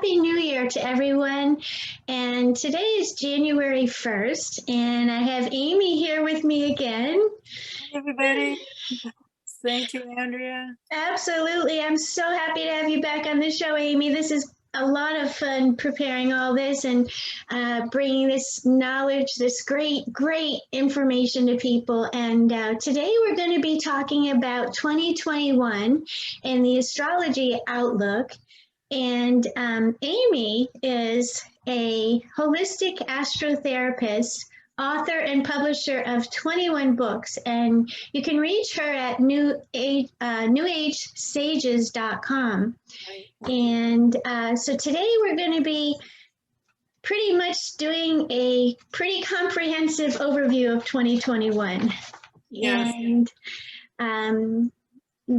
Happy New Year to everyone. And today is January 1st, and I have Amy here with me again. Hi, everybody. Thank you, Andrea. Absolutely. I'm so happy to have you back on the show, Amy. This is a lot of fun preparing all this and bringing this knowledge, this great information to people. And today we're going to be talking about 2021 and the Astrology Outlook. And Amy is a holistic astrotherapist, author and publisher of 21 books. And you can reach her at newagesages.com. And so today we're going to be pretty much doing a pretty comprehensive overview of 2021. Yes. And do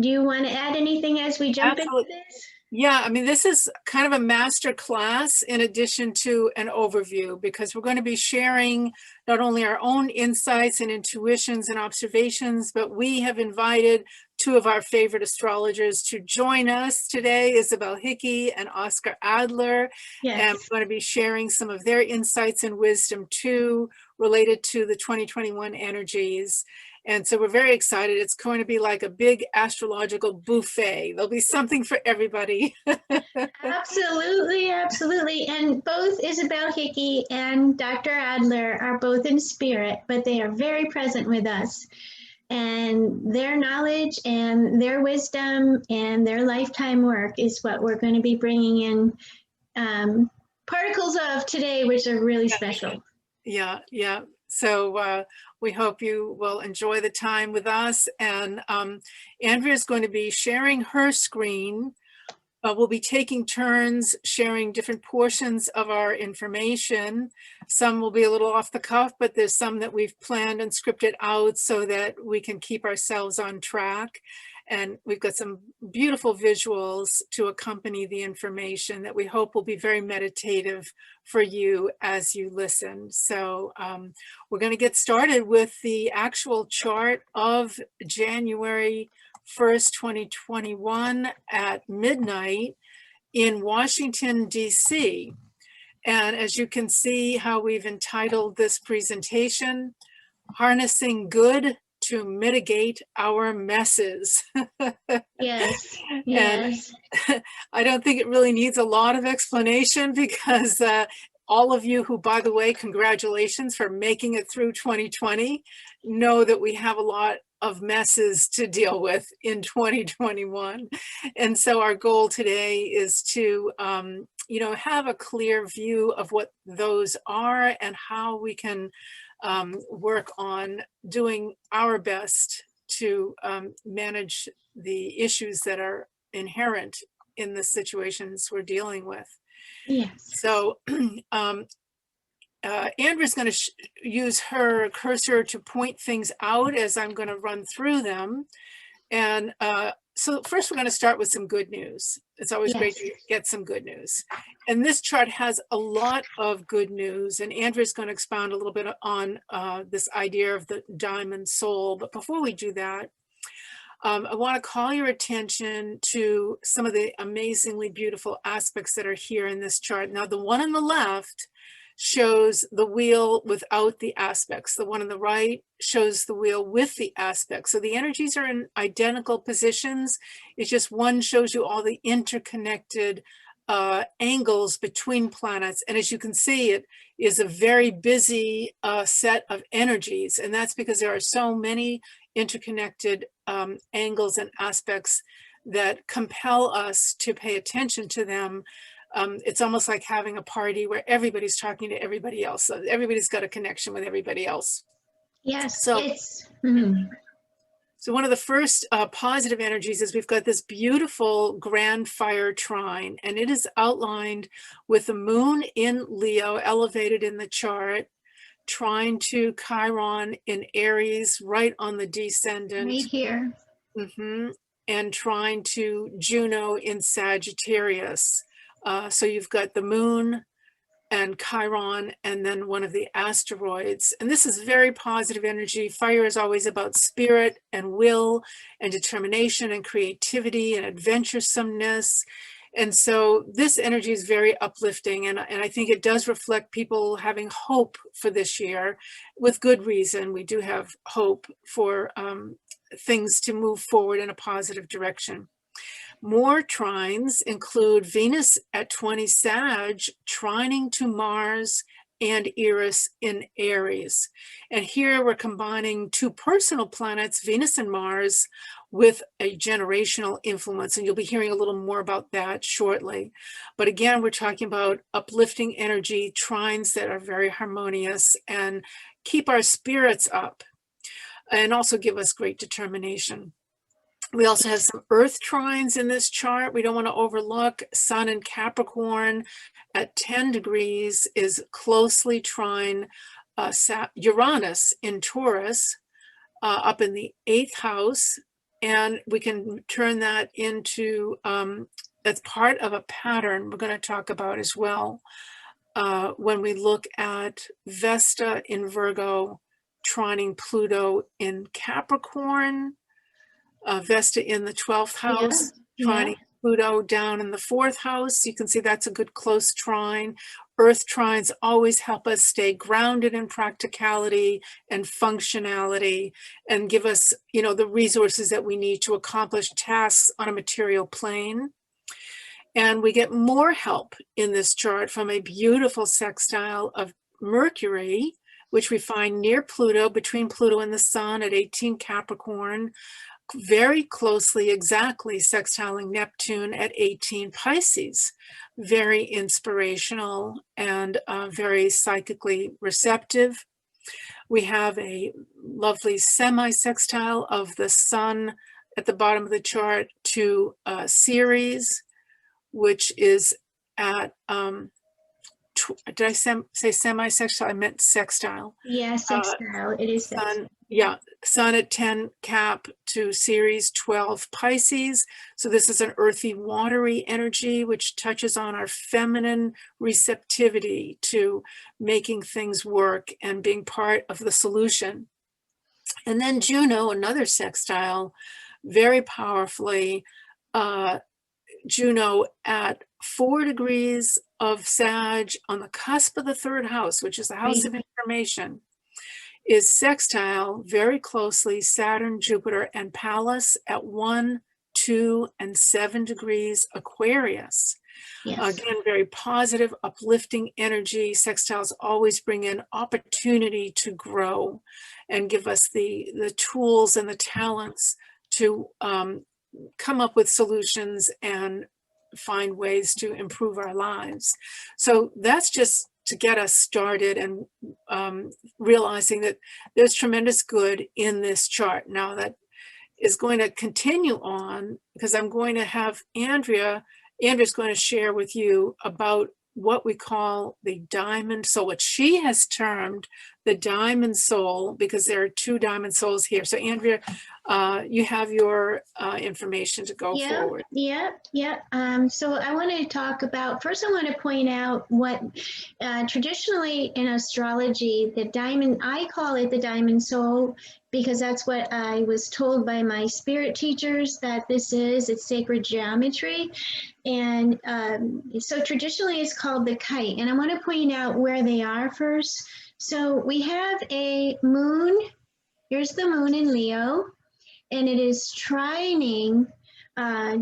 you want to add anything as we jump into this? Yeah, I mean, this is kind of a master class in addition to an overview, because we're going to be sharing not only our own insights and intuitions and observations, but we have invited two of our favorite astrologers to join us today, Isabel Hickey and Oskar Adler. Yes. And we're going to be sharing some of their insights and wisdom too, related to the 2021 energies. And so we're very excited. It's going to be like a big astrological buffet. There'll be something for everybody. Absolutely, absolutely. And both Isabel Hickey and Dr. Adler are both in spirit, but they are very present with us. And their knowledge and their wisdom and their lifetime work is what we're going to be bringing in particles of today, which are really special. Yeah. So we hope you will enjoy the time with us. And Andrea is going to be sharing her screen. We'll be taking turns sharing different portions of our information. Some will be a little off the cuff, but there's some that we've planned and scripted out so that we can keep ourselves on track. And we've got some beautiful visuals to accompany the information that we hope will be very meditative for you as you listen. So we're going to get started with the actual chart of January 1st, 2021 at midnight in Washington, D.C. And as you can see how we've entitled this presentation, Harnessing Good to Mitigate Our Messes. Yes. And I don't think it really needs a lot of explanation, because all of you who, by the way, congratulations for making it through 2020, know that we have a lot of messes to deal with in 2021. And so our goal today is to, have a clear view of what those are and how we can work on doing our best to manage the issues that are inherent in the situations we're dealing with. Yes. So Andrea's going to use her cursor to point things out as I'm going to run through them. And so first we're going to start with some good news. It's always great to get some good news. And this chart has a lot of good news. And Andrea's going to expound a little bit on this idea of the diamond soul. But before we do that, I want to call your attention to some of the amazingly beautiful aspects that are here in this chart. Now, the one on the left shows the wheel without the aspects. The one on the right shows the wheel with the aspects. So the energies are in identical positions. It's just one shows you all the interconnected angles between planets. And as you can see, it is a very busy set of energies. And that's because there are so many interconnected angles and aspects that compel us to pay attention to them. It's almost like having a party where everybody's talking to everybody else. So everybody's got a connection with everybody else. Yes. So, so one of the first positive energies is we've got this beautiful grand fire trine, and it is outlined with the moon in Leo elevated in the chart, trine to Chiron in Aries right on the descendant. Right here. And trine to Juno in Sagittarius. So you've got the moon and Chiron, and then one of the asteroids. And this is very positive energy. Fire is always about spirit and will and determination and creativity and adventuresomeness. And so this energy is very uplifting, and I think it does reflect people having hope for this year, with good reason. We do have hope for things to move forward in a positive direction. More trines include Venus at 20 Sag, trining to Mars and Eris in Aries. And here we're combining two personal planets, Venus and Mars, with a generational influence. And you'll be hearing a little more about that shortly. But again, we're talking about uplifting energy, trines that are very harmonious and keep our spirits up and also give us great determination. We also have some earth trines in this chart. We don't want to overlook Sun in Capricorn at 10 degrees is closely trine Uranus in Taurus up in the 8th house. And we can turn that into, that's part of a pattern we're going to talk about as well when we look at Vesta in Virgo trining Pluto in Capricorn. Vesta in the 12th house, trining Pluto down in the 4th house. You can see that's a good close trine. Earth trines always help us stay grounded in practicality and functionality and give us, you know, the resources that we need to accomplish tasks on a material plane. And we get more help in this chart from a beautiful sextile of Mercury, which we find near Pluto, between Pluto and the Sun at 18 Capricorn, very closely, exactly sextiling Neptune at 18 Pisces. Very inspirational and very psychically receptive. We have a lovely semi-sextile of the Sun at the bottom of the chart to Ceres, which is at, did I say semi-sextile? I meant sextile. Yeah, sextile. It is sextile. Sun, yeah, Sun at 10 Cap to Ceres 12 Pisces. So this is an earthy, watery energy, which touches on our feminine receptivity to making things work and being part of the solution. And then Juno, another sextile, very powerfully, Juno at 4 degrees of Sag on the cusp of the 3rd house, which is the house of information, is sextile very closely Saturn, Jupiter, and Pallas at 1, 2, and 7 degrees Aquarius. Yes. Again, very positive, uplifting energy. Sextiles always bring in opportunity to grow and give us the tools and the talents to come up with solutions and find ways to improve our lives. So that's just to get us started and realizing that there's tremendous good in this chart. Now that is going to continue on because I'm going to have Andrea's going to share with you about what we call the diamond soul, what she has termed the diamond soul, because there are 2 diamond souls here. So Andrea, you have your information to go forward. Yeah. So I want to talk about, first I want to point out what traditionally in astrology, the diamond, I call it the diamond soul, because that's what I was told by my spirit teachers that this is, it's sacred geometry. And so traditionally it's called the kite. And I want to point out where they are first. So we have a moon, here's the moon in Leo, and it is trining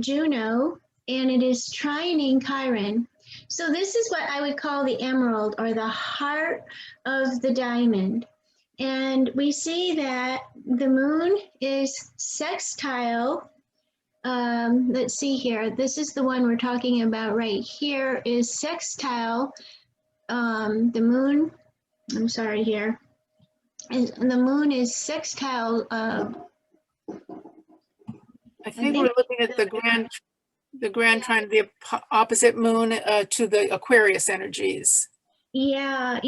Juno, and it is trining Chiron. So this is what I would call the emerald, or the heart of the diamond. And we see that the moon is sextile. Let's see here. This is the one we're talking about right here, is sextile. The moon, I'm sorry here. And the moon is sextile. I think we're looking at the grand trine, the opposite moon to the Aquarius energies. Yeah,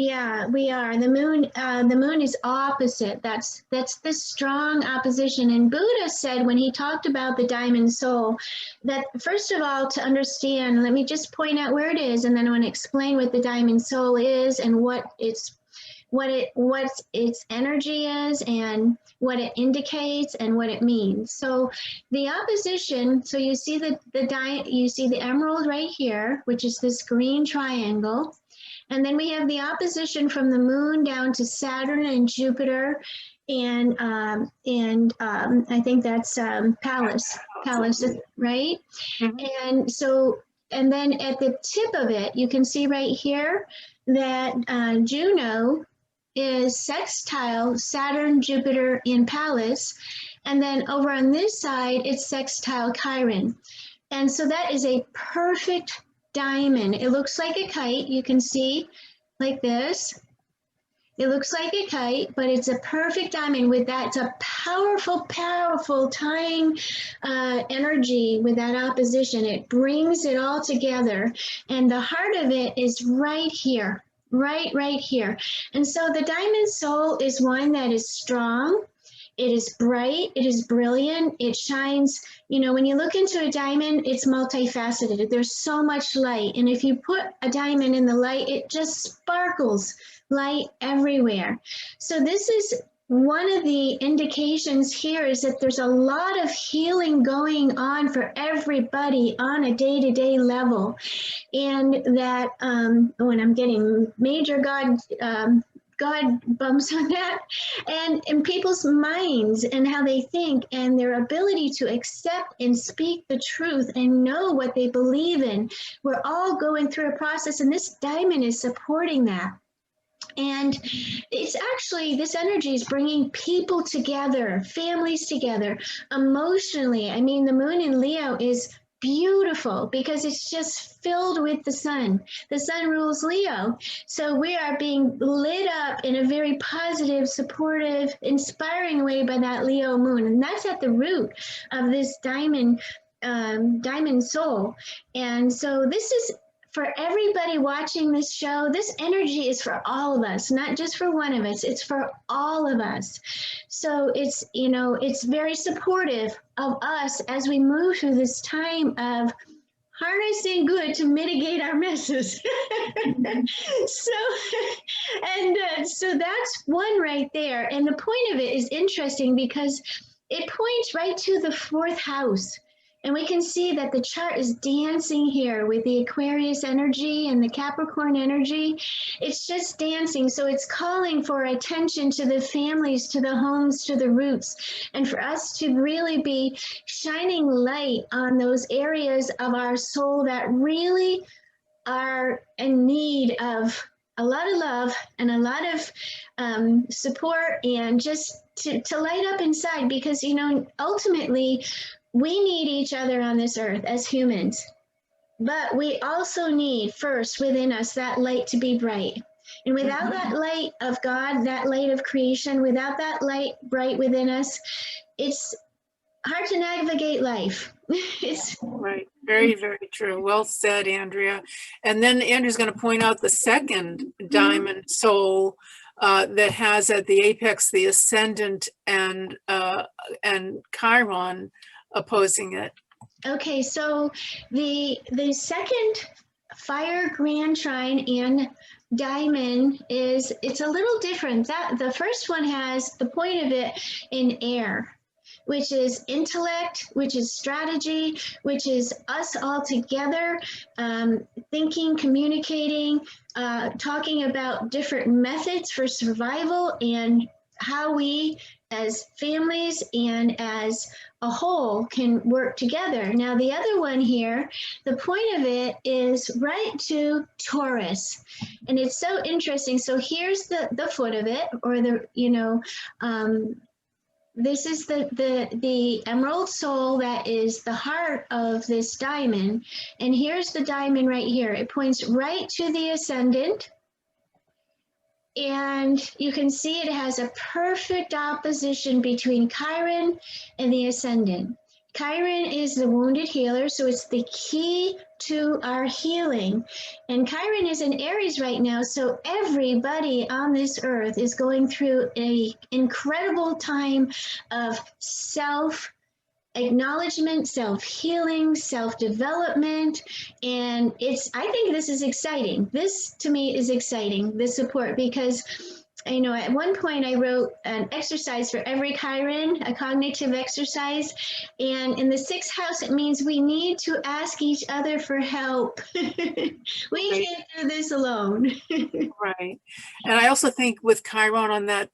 we are. The moon is opposite. That's the strong opposition. And Buddha said when he talked about the diamond soul, that first of all, to understand, let me just point out where it is, and then I want to explain what the diamond soul is and what its what its energy is and what it indicates and what it means. So the opposition, so you see you see the emerald right here, which is this green triangle. And then we have the opposition from the moon down to Saturn and Jupiter, and I think that's Pallas, right? Mhm. And so, and then at the tip of it, you can see right here that Juno is sextile Saturn, Jupiter, and Pallas. And then over on this side, it's sextile Chiron. And so that is a perfect diamond. It looks like a kite. You can see like this. It looks like a kite, but it's a perfect diamond with that. It's a powerful, powerful tying energy with that opposition. It brings it all together. And the heart of it is right here, right here. And so the diamond soul is one that is strong. It is bright, it is brilliant, it shines. You know, when you look into a diamond, it's multifaceted. There's so much light. And if you put a diamond in the light, it just sparkles light everywhere. So this is one of the indications here, is that there's a lot of healing going on for everybody on a day-to-day level. And that when I'm getting major God bumps on that, and in people's minds and how they think and their ability to accept and speak the truth and know what they believe in. We're all going through a process, and this diamond is supporting that. And it's actually, this energy is bringing people together, families together, emotionally. I mean, the moon in Leo is beautiful because it's just filled with the sun. The sun rules Leo. So we are being lit up in a very positive, supportive, inspiring way by that Leo moon. And that's at the root of this diamond soul. And so this is, for everybody watching this show, this energy is for all of us, not just for one of us, it's for all of us. So it's, you know, it's very supportive of us as we move through this time of harnessing good to mitigate our messes. So that's one right there. And the point of it is interesting because it points right to the fourth house. And we can see that the chart is dancing here with the Aquarius energy and the Capricorn energy. It's just dancing. So it's calling for attention to the families, to the homes, to the roots, and for us to really be shining light on those areas of our soul that really are in need of a lot of love and a lot of support, and just to light up inside, because, you know, ultimately, we need each other on this earth as humans, but we also need first within us that light to be bright. And without that light of God, that light of creation, without that light bright within us, it's hard to navigate life. It's right. Very, very true. Well said, Andrea. And then Andrea's going to point out the second diamond soul that has at the apex the ascendant and Chiron opposing it. Okay, so the second fire grand trine in diamond is, it's a little different. That the first one has the point of it in air, which is intellect, which is strategy, which is us all together, thinking, communicating, talking about different methods for survival and how we as families and as a whole can work together. Now, the other one here, the point of it is right to Taurus. And it's so interesting. So here's the foot of it, or the, you know, this is the emerald soul that is the heart of this diamond. And here's the diamond right here. It points right to the ascendant. And you can see it has a perfect opposition between Chiron and the ascendant. Chiron is the wounded healer, so it's the key to our healing. And Chiron is in Aries right now, so everybody on this earth is going through an incredible time of self-acknowledgement, self-healing, self-development, and I think this is exciting. This, to me, is exciting, this support, because you know, at one point I wrote an exercise for every Chiron, a cognitive exercise. And in the sixth house, it means we need to ask each other for help. We Right. can't do this alone. Right. And I also think with Chiron on that,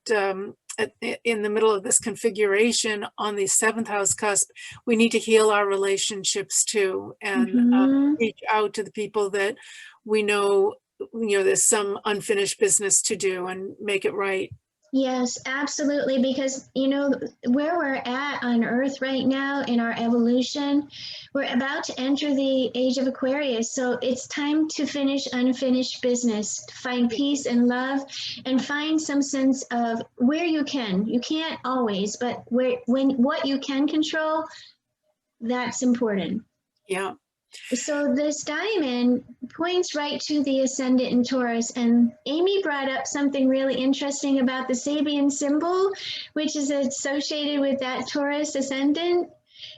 in the middle of this configuration on the seventh house cusp, we need to heal our relationships too, and Mhm. reach out to the people that we know, there's some unfinished business to do and make it right. Yes, absolutely. Because, you know, where we're at on Earth right now in our evolution, we're about to enter the age of Aquarius. So it's time to finish unfinished business, to find peace and love, and find some sense of where you can. You can't always, but what you can control, that's important. Yeah. So this diamond points right to the ascendant in Taurus. And Amy brought up something really interesting about the Sabian symbol, which is associated with that Taurus ascendant.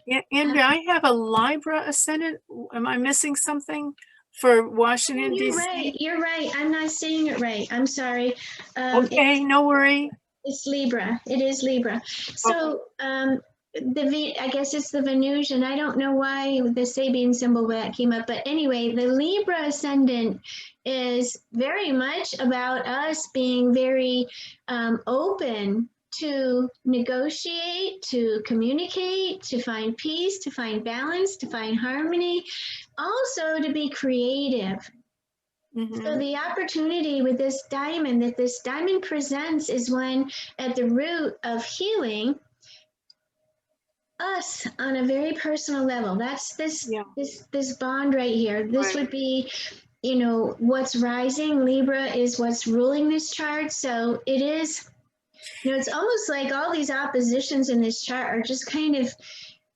Yeah, Andrea, I have a Libra ascendant. Am I missing something for Washington, You're D.C.? right. You're right. I'm not saying it right. I'm sorry. Okay, no worry. It's Libra. It is Libra. So I guess it's the Venusian. I don't know why the Sabian symbol that came up, but anyway, the Libra ascendant is very much about us being very open to negotiate, to communicate, to find peace, to find balance, to find harmony, also to be creative. So the opportunity with this diamond that this diamond presents is when at the root of healing us on a very personal level. That's this bond right here. This would be, you know, what's rising. Libra is what's ruling this chart. So it is, you know, it's almost like all these oppositions in this chart are just kind of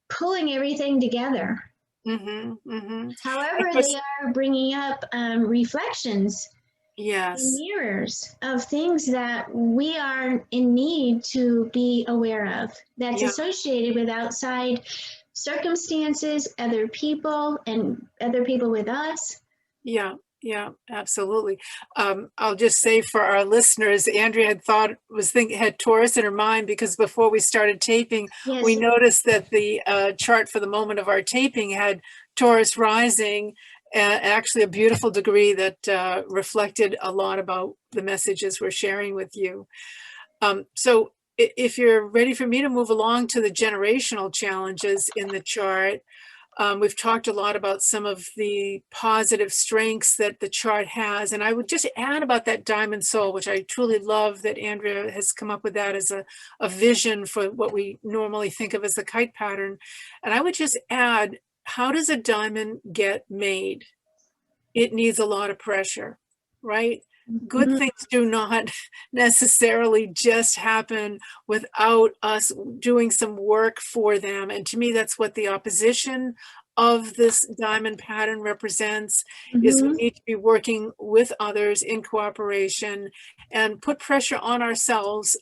pulling everything together. However, they are bringing up reflections, mirrors of things that we are in need to be aware of, that's associated with outside circumstances, other people, and other people with us. Yeah, absolutely. I'll just say for our listeners, Andrea had Taurus in her mind because before we started taping, we noticed that the chart for the moment of our taping had Taurus rising, actually a beautiful degree that reflected a lot about the messages we're sharing with you. So if you're ready for me to move along to the generational challenges in the chart, we've talked a lot about some of the positive strengths that the chart has. And I would just add about that diamond soul, which I truly love that Andrea has come up with that as a vision for what we normally think of as the kite pattern. And I would just add, how does a diamond get made? It needs a lot of pressure, right? Good things do not necessarily just happen without us doing some work for them. And to me, that's what the opposition of this diamond pattern represents, is we need to be working with others in cooperation and put pressure on ourselves,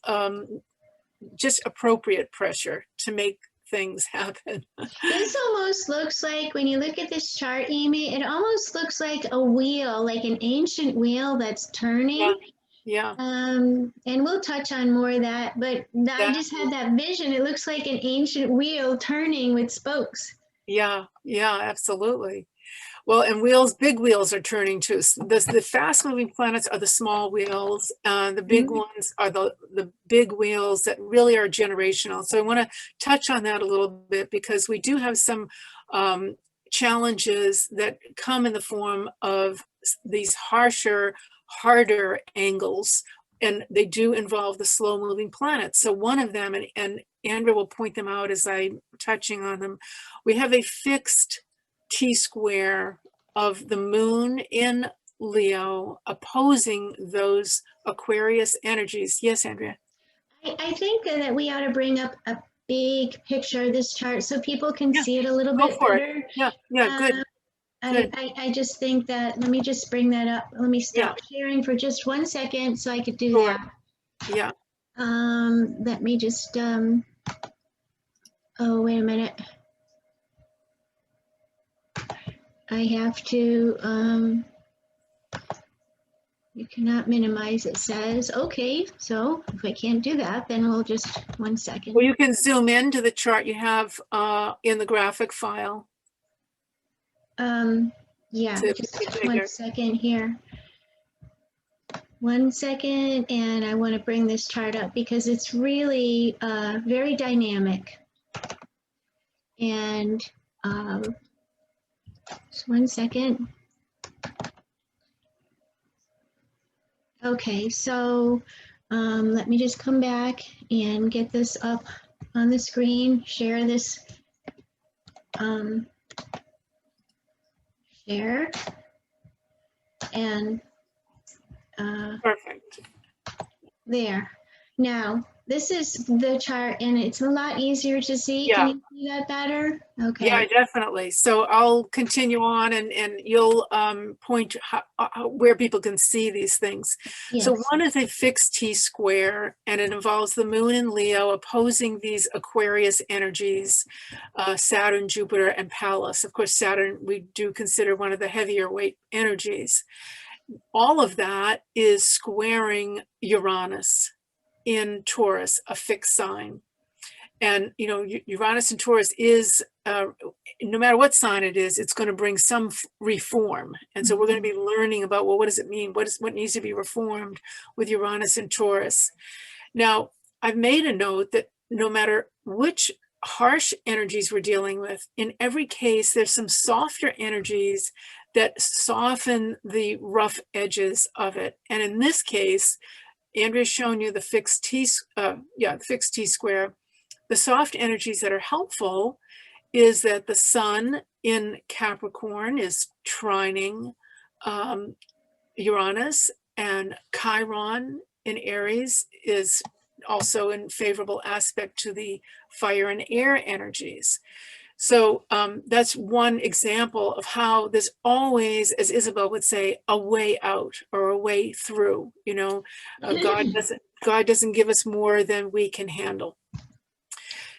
just appropriate pressure to make things happen. This almost looks like, when you look at this chart, Amy, it almost looks like a wheel, like an ancient wheel that's turning. And we'll touch on more of that, but I just had that vision. It looks like an ancient wheel turning with spokes. Yeah, absolutely. Well, and big wheels are turning too. The fast moving planets are the small wheels. The big ones are the big wheels that really are generational. So I want to touch on that a little bit because we do have some challenges that come in the form of these harder angles. And they do involve the slow moving planets. So one of them, and Andrea will point them out as I'm touching on them, we have a fixed T-square of the moon in Leo opposing those Aquarius energies. Yes, Andrea? I think that we ought to bring up a big picture of this chart so people can see it a little bit better. Good. I just think that, let me just bring that up. Let me stop sharing for just 1 second so I could do that. Let me just, oh, wait a minute. I have to, You cannot minimize, it says. Okay, so if I can't do that, then we'll just, 1 second. Well, you can zoom into the chart you have in the graphic file. Yeah, To just make it 1 bigger. second here. 1 second, and I want to bring this chart up because it's really very dynamic. And just 1 second. Okay, so let me just come back and get this up on the screen, share this, share, and Perfect. there. Now, this is the chart, and it's a lot easier to see. Yeah. Can you see that better? Okay. Yeah, definitely. So I'll continue on and you'll point where people can see these things. Yes. So one is a fixed T-square, and it involves the moon in Leo opposing these Aquarius energies, Saturn, Jupiter, and Pallas. Of course, Saturn we do consider one of the heavier weight energies. All of that is squaring Uranus in Taurus, a fixed sign. And, you know, Uranus and Taurus is, no matter what sign it is, it's going to bring some reform. And so we're going to be learning about, well, what does it mean? What needs to be reformed with Uranus and Taurus? Now, I've made a note that no matter which harsh energies we're dealing with, in every case, there's some softer energies that soften the rough edges of it. And in this case, Andrea's shown you the fixed fixed T-square. The soft energies that are helpful is that the sun in Capricorn is trining Uranus, and Chiron in Aries is also in favorable aspect to the fire and air energies. So that's one example of how there's always, as Isabel would say, a way out or a way through. You know, God doesn't give us more than we can handle.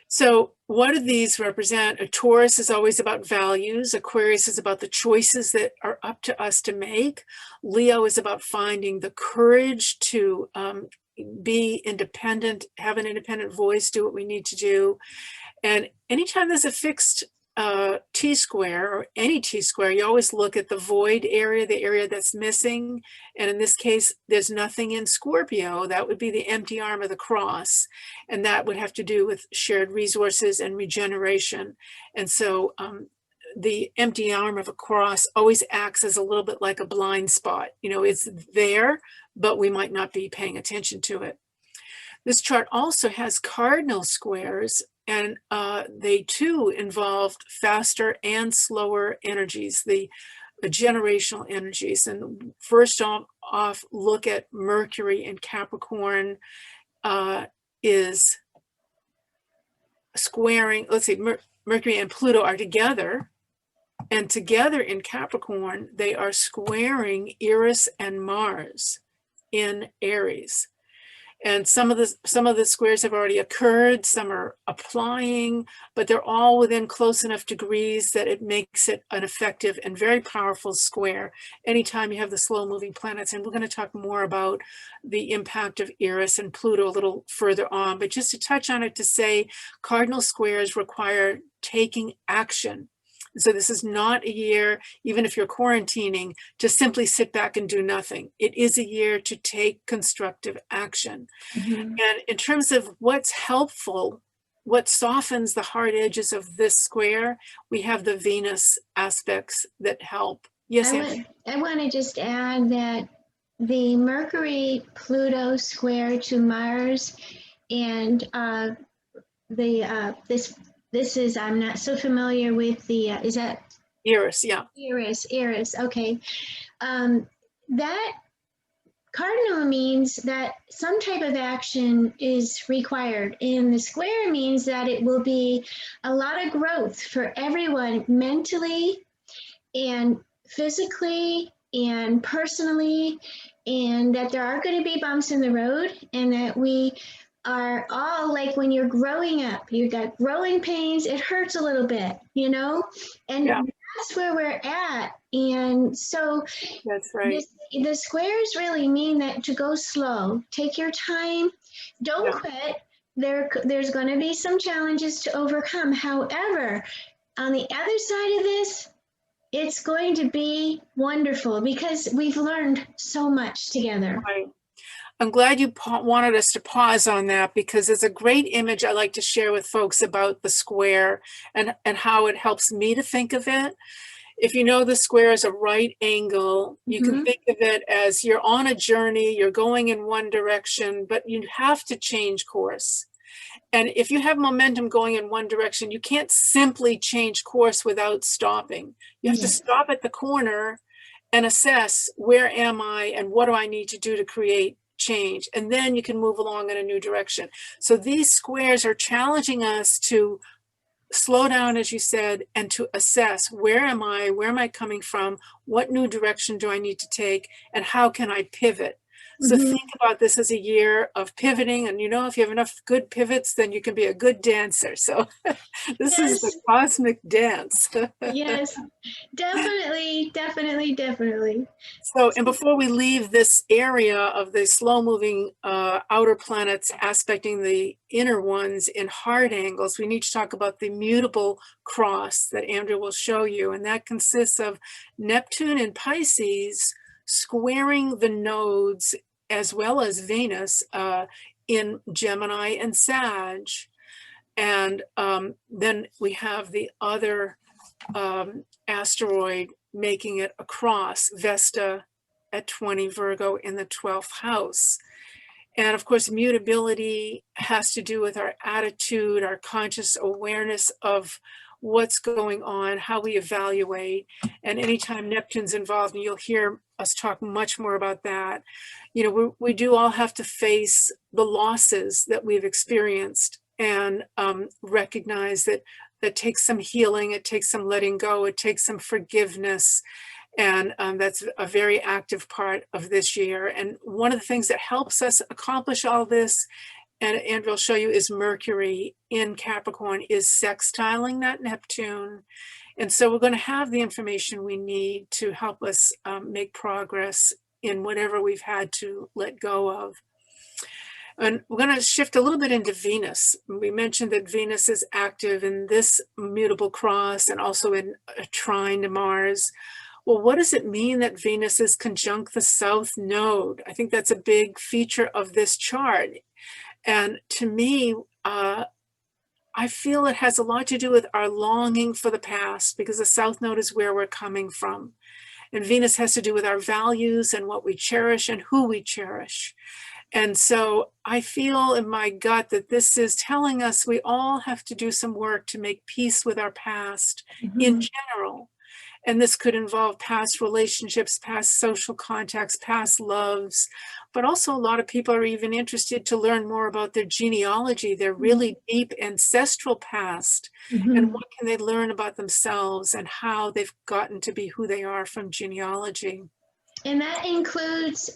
So what do these represent? A Taurus is always about values. Aquarius is about the choices that are up to us to make. Leo is about finding the courage to be independent, have an independent voice, do what we need to do. And anytime there's a fixed T-square or any T-square, you always look at the void area, the area that's missing. And in this case, there's nothing in Scorpio. That would be the empty arm of the cross. And that would have to do with shared resources and regeneration. And so the empty arm of a cross always acts as a little bit like a blind spot. You know, it's there, but we might not be paying attention to it. This chart also has cardinal squares, and they too involved faster and slower energies, the generational energies. And first off, look at Mercury in Capricorn is squaring, let's see, Mercury and Pluto are together, and together in Capricorn, they are squaring Eris and Mars in Aries. And some of the squares have already occurred, some are applying, but they're all within close enough degrees that it makes it an effective and very powerful square anytime you have the slow moving planets. And we're going to talk more about the impact of Eris and Pluto a little further on, but just to touch on it, to say cardinal squares require taking action. So this is not a year, even if you're quarantining, to simply sit back and do nothing. It is a year to take constructive action. And in terms of what's helpful, what softens the hard edges of this square, we have the Venus aspects that help. Yes, I want to just add that the Mercury-Pluto square to Mars and this is, I'm not so familiar with the, is that? Eris, yeah. Eris, okay. That cardinal means that some type of action is required, and the square means that it will be a lot of growth for everyone mentally and physically and personally, and that there are going to be bumps in the road, and that we are all like when you're growing up, you got growing pains, it hurts a little bit, you know, and that's that's where we're at. And so That's right. the squares really mean that to go slow, take your time, don't quit. There's going to be some challenges to overcome. However, on the other side of this, it's going to be wonderful because we've learned so much together. Right. I'm glad you wanted us to pause on that, because it's a great image I like to share with folks about the square and how it helps me to think of it. If you know the square is a right angle, you can think of it as you're on a journey, you're going in one direction, but you have to change course. And if you have momentum going in one direction, you can't simply change course without stopping. You have to stop at the corner and assess, where am I and what do I need to do to create change? And then you can move along in a new direction. So these squares are challenging us to slow down, as you said, and to assess, where am I coming from, what new direction do I need to take, and how can I pivot? So think about this as a year of pivoting, and if you have enough good pivots, then you can be a good dancer. So this is the cosmic dance. Yes, definitely. So, and before we leave this area of the slow-moving outer planets aspecting the inner ones in hard angles, we need to talk about the Mutable Cross that Andrew will show you, and that consists of Neptune and Pisces squaring the nodes, as well as Venus in Gemini and Sag. And then we have the other asteroid making it across, Vesta at 20 Virgo in the 12th house. And of course, mutability has to do with our attitude, our conscious awareness of what's going on, how we evaluate. And anytime Neptune's involved, and you'll hear us talk much more about that, we do all have to face the losses that we've experienced and recognize that takes some healing, it takes some letting go, it takes some forgiveness. And that's a very active part of this year. And one of the things that helps us accomplish all this, and Andrew will show you, is Mercury in Capricorn is sextiling that Neptune. And so we're going to have the information we need to help us make progress in whatever we've had to let go of. And we're going to shift a little bit into Venus. We mentioned that Venus is active in this Mutable Cross and also in a trine to Mars. Well, what does it mean that Venus is conjunct the South Node? I think that's a big feature of this chart. And to me, I feel it has a lot to do with our longing for the past, because the South Node is where we're coming from. And Venus has to do with our values and what we cherish and who we cherish. And so I feel in my gut that this is telling us we all have to do some work to make peace with our past in general. And this could involve past relationships, past social contacts, past loves. But also a lot of people are even interested to learn more about their genealogy, their really deep ancestral past, and what can they learn about themselves and how they've gotten to be who they are from genealogy. And that includes,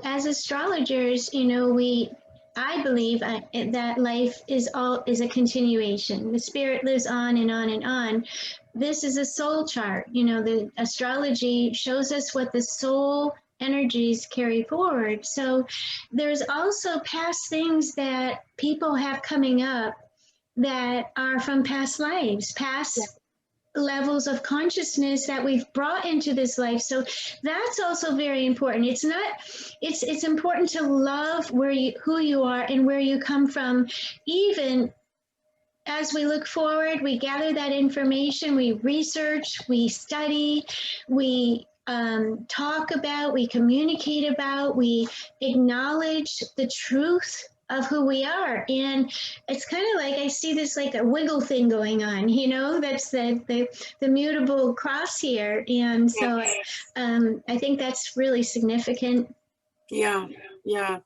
as astrologers, I believe that life is a continuation. The spirit lives on and on and on. This is a soul chart. The astrology shows us what the soul energies carry forward. So there's also past things that people have coming up that are from past lives, past levels of consciousness that we've brought into this life. So that's also very important. It's important to love who you are and where you come from. Even as we look forward, we gather that information, we research, we study, we talk about, we communicate about, we acknowledge the truth of who we are. And it's kind of like I see this like a wiggle thing going on, that's the Mutable Cross here. And so I think that's really significant. Yeah,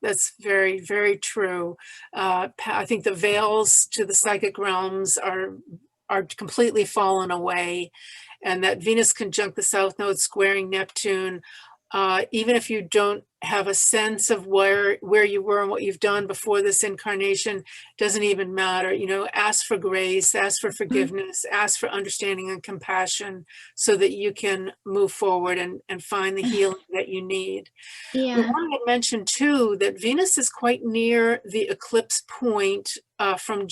that's very, very true. I think the veils to the psychic realms are completely fallen away, and that Venus conjunct the South Node squaring Neptune even if you don't have a sense of where you were and what you've done before this incarnation, doesn't even matter. You know, ask for grace, ask for forgiveness, ask for understanding and compassion so that you can move forward and find the healing that you need. We Yeah. wanted to mention too that Venus is quite near the eclipse point from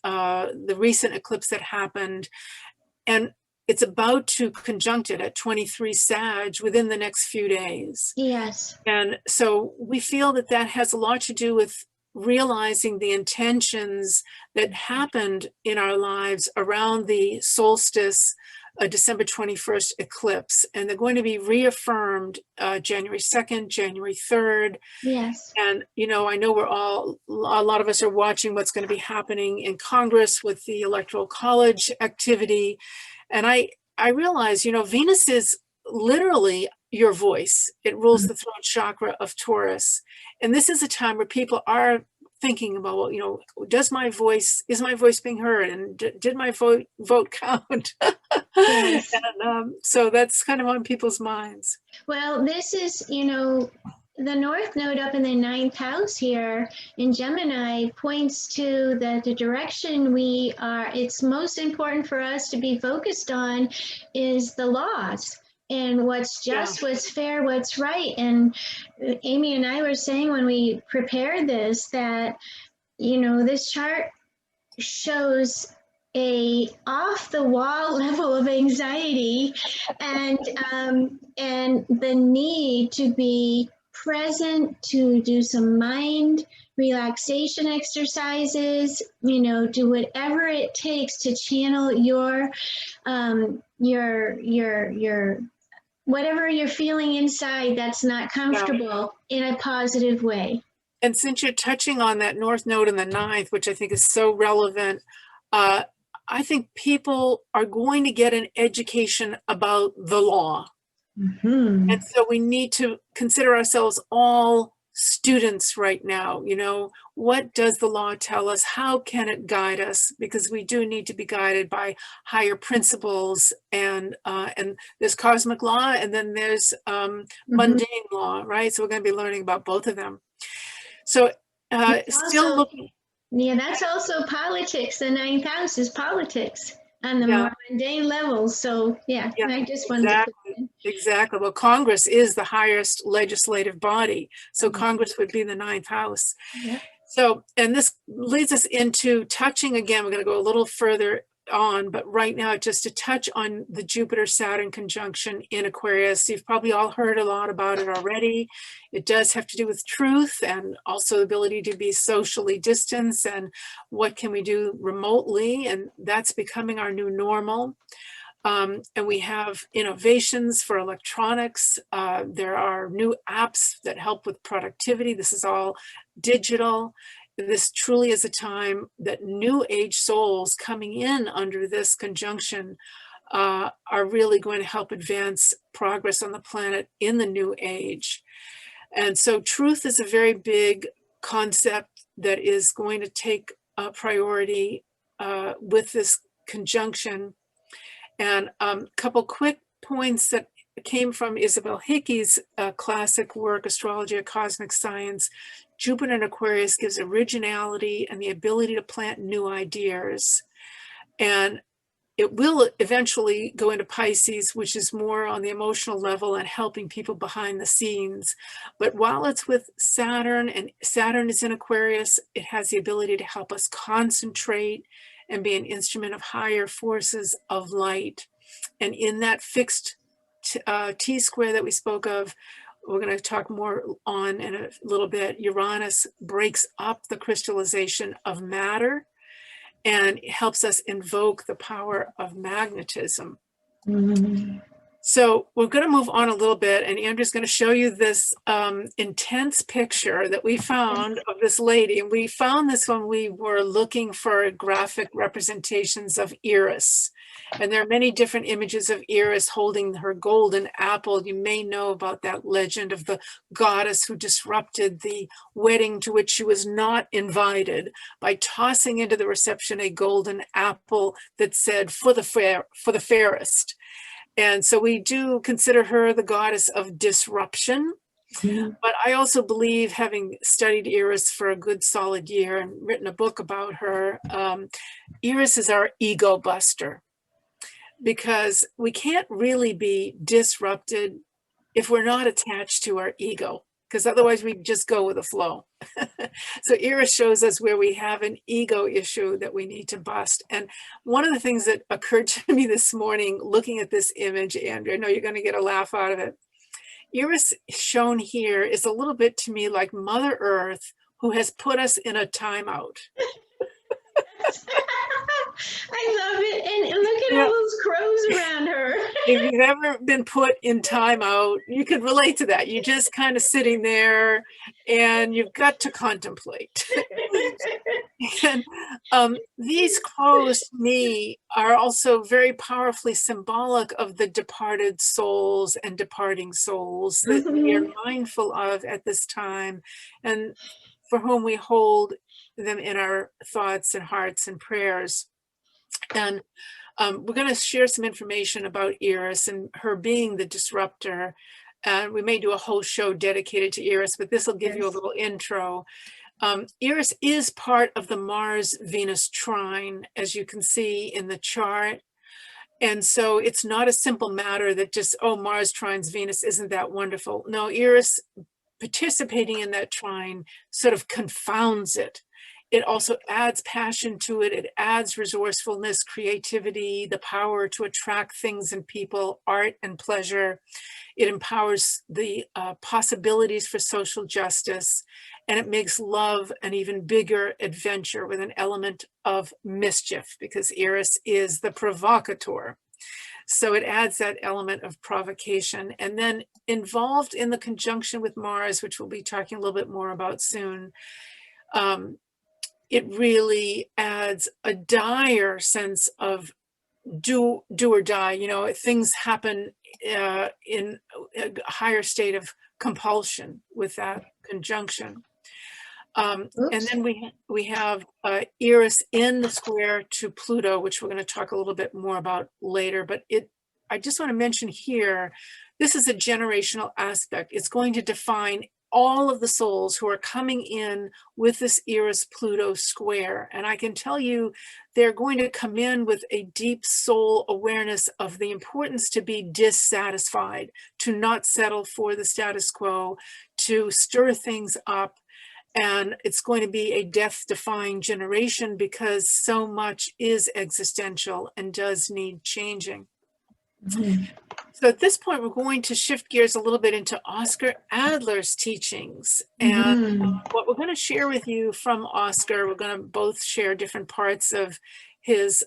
the recent eclipse that happened, and it's about to conjunct it at 23 Sag within the next few days. Yes. And so we feel that that has a lot to do with realizing the intentions that happened in our lives around the solstice, December 21st eclipse. And they're going to be reaffirmed January 2nd, January 3rd. Yes. And, you know, I know a lot of us are watching what's going to be happening in Congress with the Electoral College activity. And I realize, you know, Venus is literally your voice. It rules the throat chakra of Taurus. And this is a time where people are thinking about, well, you know, is my voice being heard? And did my vote count? Yes. And so that's kind of on people's minds. Well, this is, you know, the North Node up in the 9th house here in Gemini points to the direction we are. It's most important for us to be focused on is the laws and what's just, what's fair, what's right. And Amy and I were saying when we prepared this that, you know, this chart shows a off the wall level of anxiety and the need to be present, to do some mind relaxation exercises, you know, do whatever it takes to channel your whatever you're feeling inside that's not comfortable in a positive way. And since you're touching on that North Node in the 9th, which I think is so relevant, I think people are going to get an education about the law. Mm-hmm. And so we need to consider ourselves all students right now. You know, what does the law tell us? How can it guide us? Because we do need to be guided by higher principles, and there's cosmic law, and then there's mundane law, right? So we're going to be learning about both of them. So still looking. Yeah, that's also politics. The 9th house is politics on the more mundane levels. So I just wanted to put that in. Exactly. Well, Congress is the highest legislative body. So Congress would be the 9th house. Yeah. So, and this leads us into touching again. We're going to go a little further on, but right now just to touch on the Jupiter-Saturn conjunction in Aquarius. You've probably all heard a lot about it already. It does have to do with truth and also the ability to be socially distanced and what can we do remotely, and that's becoming our new normal. And we have innovations for electronics. There are new apps that help with productivity. This is all digital. This truly is a time that new age souls coming in under this conjunction are really going to help advance progress on the planet in the new age. And so truth is a very big concept that is going to take priority with this conjunction. And a couple quick points that came from Isabel Hickey's classic work, Astrology, a Cosmic Science. Jupiter in Aquarius gives originality and the ability to plant new ideas. And it will eventually go into Pisces, which is more on the emotional level and helping people behind the scenes. But while it's with Saturn, and Saturn is in Aquarius, it has the ability to help us concentrate and be an instrument of higher forces of light. And in that fixed T-square that we spoke of, we're going to talk more on in a little bit, Uranus breaks up the crystallization of matter and helps us invoke the power of magnetism. Mm-hmm. So we're going to move on a little bit, and Andrew's going to show you this intense picture that we found of this lady. And we found this when we were looking for graphic representations of Eris. And there are many different images of Eris holding her golden apple. You may know about that legend of the goddess who disrupted the wedding to which she was not invited by tossing into the reception a golden apple that said, for the fairest. And so we do consider her the goddess of disruption. But I also believe, having studied Eris for a good solid year and written a book about her, Eris is our ego buster, because we can't really be disrupted if we're not attached to our ego, because otherwise we just go with the flow. So Eris shows us where we have an ego issue that we need to bust. And one of the things that occurred to me this morning, looking at this image, Andrea, I know you're going to get a laugh out of it. Eris shown here is a little bit to me like Mother Earth, who has put us in a timeout. I love it. And look at all those crows around her. If you've ever been put in timeout, you could relate to that. You're just kind of sitting there and you've got to contemplate. And these crows, to me, are also very powerfully symbolic of the departed souls and departing souls that we are mindful of at this time, and for whom we hold them in our thoughts and hearts and prayers. And we're going to share some information about Eris and her being the disruptor. And we may do a whole show dedicated to Eris, but this will give you a little intro. Eris is part of the Mars-Venus trine, as you can see in the chart. And so it's not a simple matter that just, oh, Mars trines Venus, isn't that wonderful? No, Eris participating in that trine sort of confounds it. It also adds passion to it. It adds resourcefulness, creativity, the power to attract things and people, art and pleasure. It empowers the possibilities for social justice, and it makes love an even bigger adventure with an element of mischief, because Eris is the provocateur. So it adds that element of provocation. And then involved in the conjunction with Mars, which we'll be talking a little bit more about soon, it really adds a dire sense of do or die. You know, things happen in a higher state of compulsion with that conjunction. And then we have Eris in the square to Pluto, which we're going to talk a little bit more about later. But I just want to mention here, this is a generational aspect. It's going to define all of the souls who are coming in with this Eris-Pluto square. And I can tell you, they're going to come in with a deep soul awareness of the importance to be dissatisfied, to not settle for the status quo, to stir things up. And it's going to be a death-defying generation, because so much is existential and does need changing. So at this point, we're going to shift gears a little bit into Oskar Adler's teachings. And what we're going to share with you from Oskar, we're going to both share different parts of his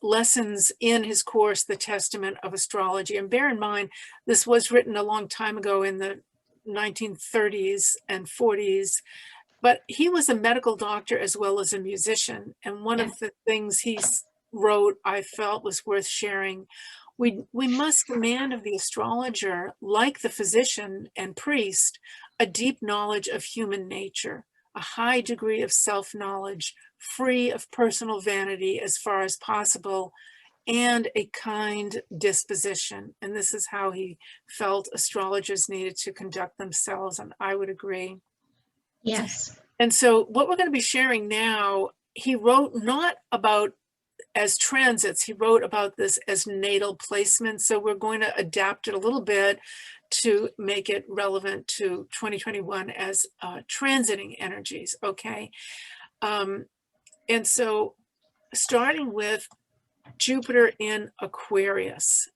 lessons in his course, The Testament of Astrology. And bear in mind, this was written a long time ago in the 1930s and 40s, but he was a medical doctor as well as a musician. And one of the things he wrote, I felt was worth sharing. We must demand of the astrologer, like the physician and priest, a deep knowledge of human nature, a high degree of self-knowledge, free of personal vanity as far as possible, and a kind disposition. And this is how he felt astrologers needed to conduct themselves, and I would agree. Yes. And so what we're going to be sharing now, he wrote not about as transits, he wrote about this as natal placement. So we're going to adapt it a little bit to make it relevant to 2021 as transiting energies, okay? And so starting with Jupiter in Aquarius.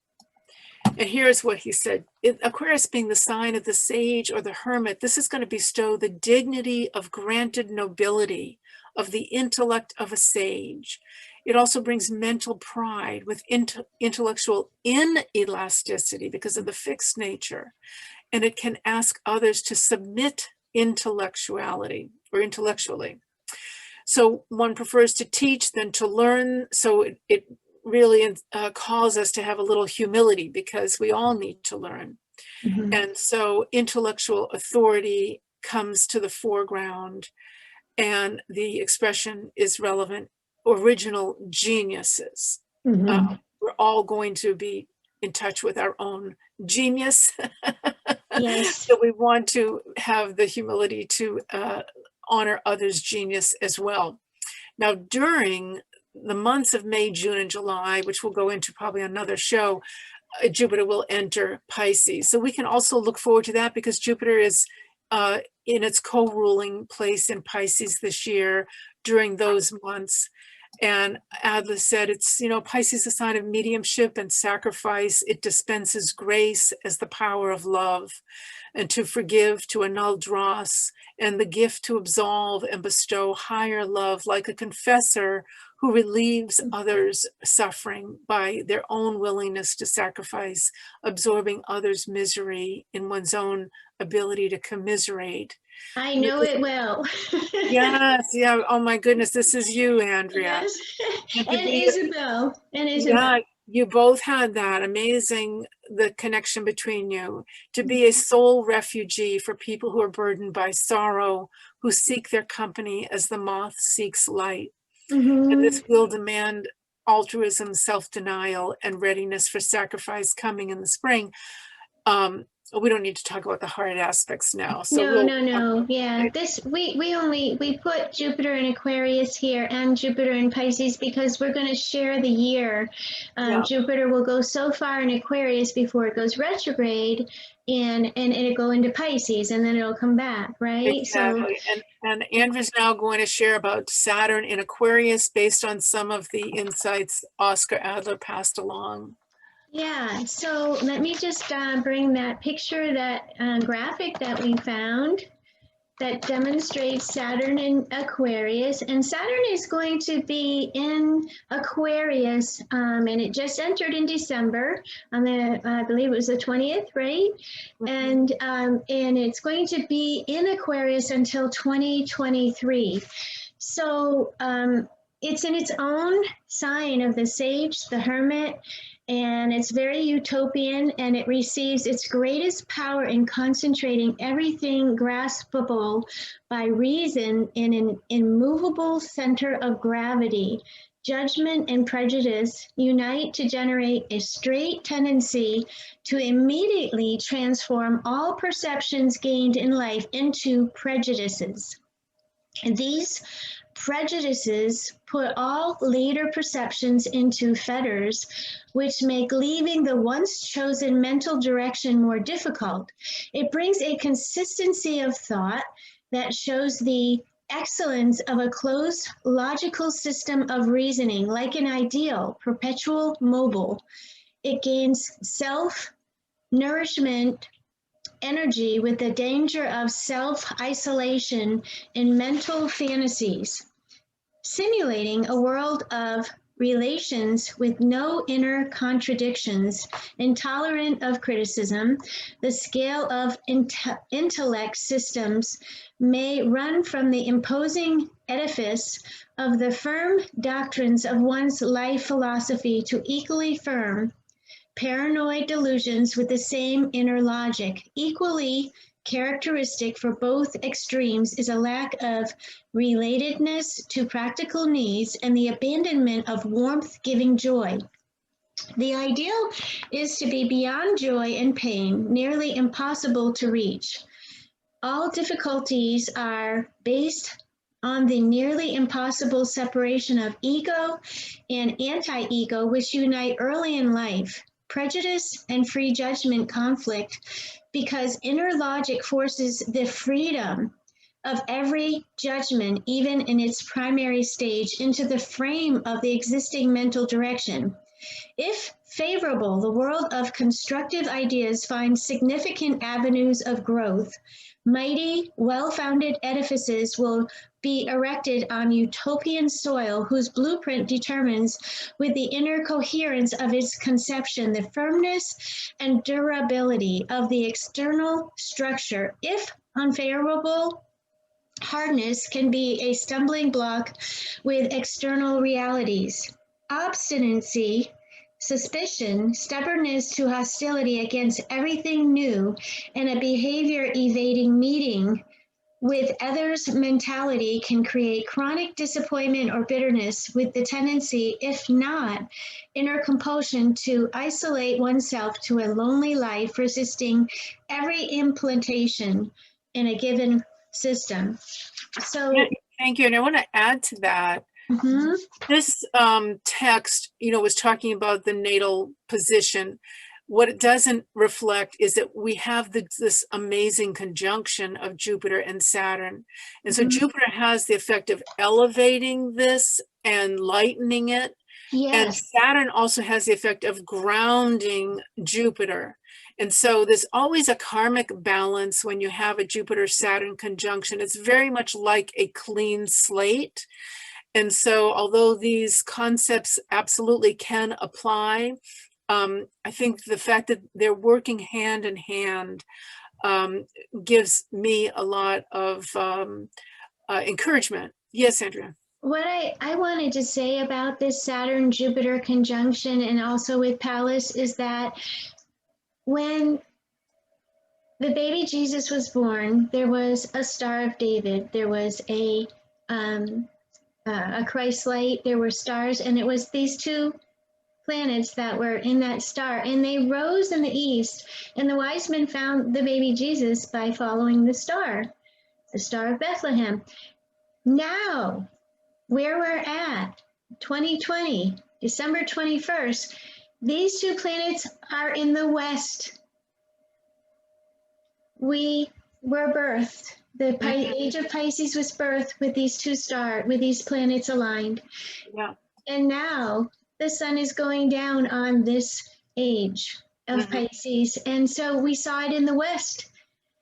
And here's what he said. Aquarius being the sign of the sage or the hermit, this is going to bestow the dignity of granted nobility, of the intellect of a sage. It also brings mental pride with intellectual inelasticity because of the fixed nature. And it can ask others to submit intellectually. So one prefers to teach than to learn. So it really calls us to have a little humility, because we all need to learn. And so intellectual authority comes to the foreground, and the expression is relevant. Original geniuses. We're all going to be in touch with our own genius. Yes. So we want to have the humility to honor others' genius as well. Now, during the months of May, June, and July, which we'll go into probably another show, Jupiter will enter Pisces. So we can also look forward to that because Jupiter is in its co-ruling place in Pisces this year during those months. And Adler said it's, Pisces is a sign of mediumship and sacrifice. It dispenses grace as the power of love, and to forgive, to annul dross, and the gift to absolve and bestow higher love, like a confessor who relieves others' suffering by their own willingness to sacrifice, absorbing others' misery in one's own ability to commiserate. I know it well. Yes, yeah. Oh my goodness, this is you, Andrea. Yes. And And Isabel. And Isabel. yeah, you both had that amazing, the connection between you, to be a soul refugee for people who are burdened by sorrow, who seek their company as the moth seeks light. And this will demand altruism, self-denial, and readiness for sacrifice coming in the spring. We don't need to talk about the hard aspects now. So No. Yeah, we put Jupiter in Aquarius here and Jupiter in Pisces because we're going to share the year. Jupiter will go so far in Aquarius before it goes retrograde, and it'll go into Pisces, and then it'll come back, right? Exactly. And Andrew's now going to share about Saturn in Aquarius based on some of the insights Oskar Adler passed along. Yeah, so let me just bring that picture, that graphic that we found that demonstrates Saturn in Aquarius. And Saturn is going to be in Aquarius, and it just entered in December on I believe it was the 20th, right? And it's going to be in Aquarius until 2023. So it's in its own sign of the sage, the hermit, and it's very utopian, and it receives its greatest power in concentrating everything graspable by reason in an immovable center of gravity. Judgment and prejudice unite to generate a straight tendency to immediately transform all perceptions gained in life into prejudices. And these prejudices put all later perceptions into fetters, which make leaving the once chosen mental direction more difficult. It brings a consistency of thought that shows the excellence of a closed logical system of reasoning, like an ideal, perpetual mobile. It gains self-nourishment energy with the danger of self-isolation in mental fantasies, simulating a world of relations with no inner contradictions, intolerant of criticism. The scale of intellect systems may run from the imposing edifice of the firm doctrines of one's life philosophy to equally firm paranoid delusions with the same inner logic. Equally characteristic for both extremes is a lack of relatedness to practical needs and the abandonment of warmth-giving joy. The ideal is to be beyond joy and pain, nearly impossible to reach. All difficulties are based on the nearly impossible separation of ego and anti-ego, which unite early in life. Prejudice and free judgment conflict because inner logic forces the freedom of every judgment, even in its primary stage, into the frame of the existing mental direction. If favorable, the world of constructive ideas finds significant avenues of growth. Mighty, well-founded edifices will be erected on utopian soil whose blueprint determines with the inner coherence of its conception the firmness and durability of the external structure. If unfavorable, hardness can be a stumbling block with external realities. Obstinacy, suspicion, stubbornness to hostility against everything new, and a behavior evading meeting with others' mentality can create chronic disappointment or bitterness with the tendency, if not inner compulsion, to isolate oneself to a lonely life, resisting every implementation in a given system. So, Yeah, thank you. And I want to add to that. mhm. This text, was talking about the natal position. What it doesn't reflect is that we have this amazing conjunction of Jupiter and Saturn. And so Mhm. Jupiter has the effect of elevating this and lightening it. And Yes. Saturn also has the effect of grounding Jupiter. And so there's always a karmic balance when you have a Jupiter-Saturn conjunction. It's very much like a clean slate. And so although these concepts absolutely can apply, I think the fact that they're working hand in hand gives me a lot of encouragement. Yes, Andrea. What I wanted to say about this Saturn Jupiter conjunction and also with Pallas is that when the baby Jesus was born, there was a Star of David, there was a Christ light, there were stars, and it was these two planets that were in that star, and they rose in the east, and the wise men found the baby Jesus by following the Star of Bethlehem. Now, where we're at, 2020, December 21st, these two planets are in the west. We were birthed. The age of Pisces was birthed with these with these planets aligned. Yeah. And now the sun is going down on this age of Pisces. And so we saw it in the west.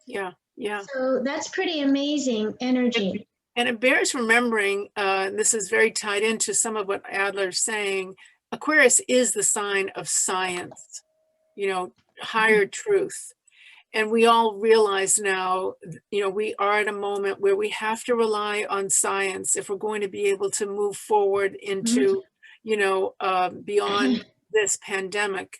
Yeah, yeah. So that's pretty amazing energy. And it bears remembering, this is very tied into some of what Adler's saying, Aquarius is the sign of science, higher truth. And we all realize now, we are at a moment where we have to rely on science if we're going to be able to move forward into, beyond this pandemic.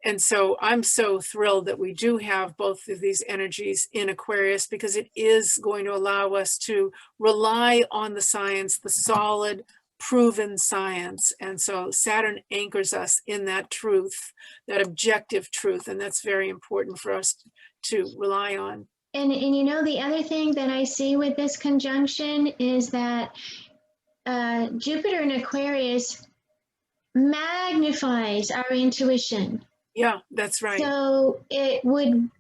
And so I'm so thrilled that we do have both of these energies in Aquarius, because it is going to allow us to rely on the science, the solid, proven science. And so Saturn anchors us in that truth, that objective truth. And that's very important for us to rely on. And the other thing that I see with this conjunction is that Jupiter in Aquarius magnifies our intuition. Yeah, that's right. So it would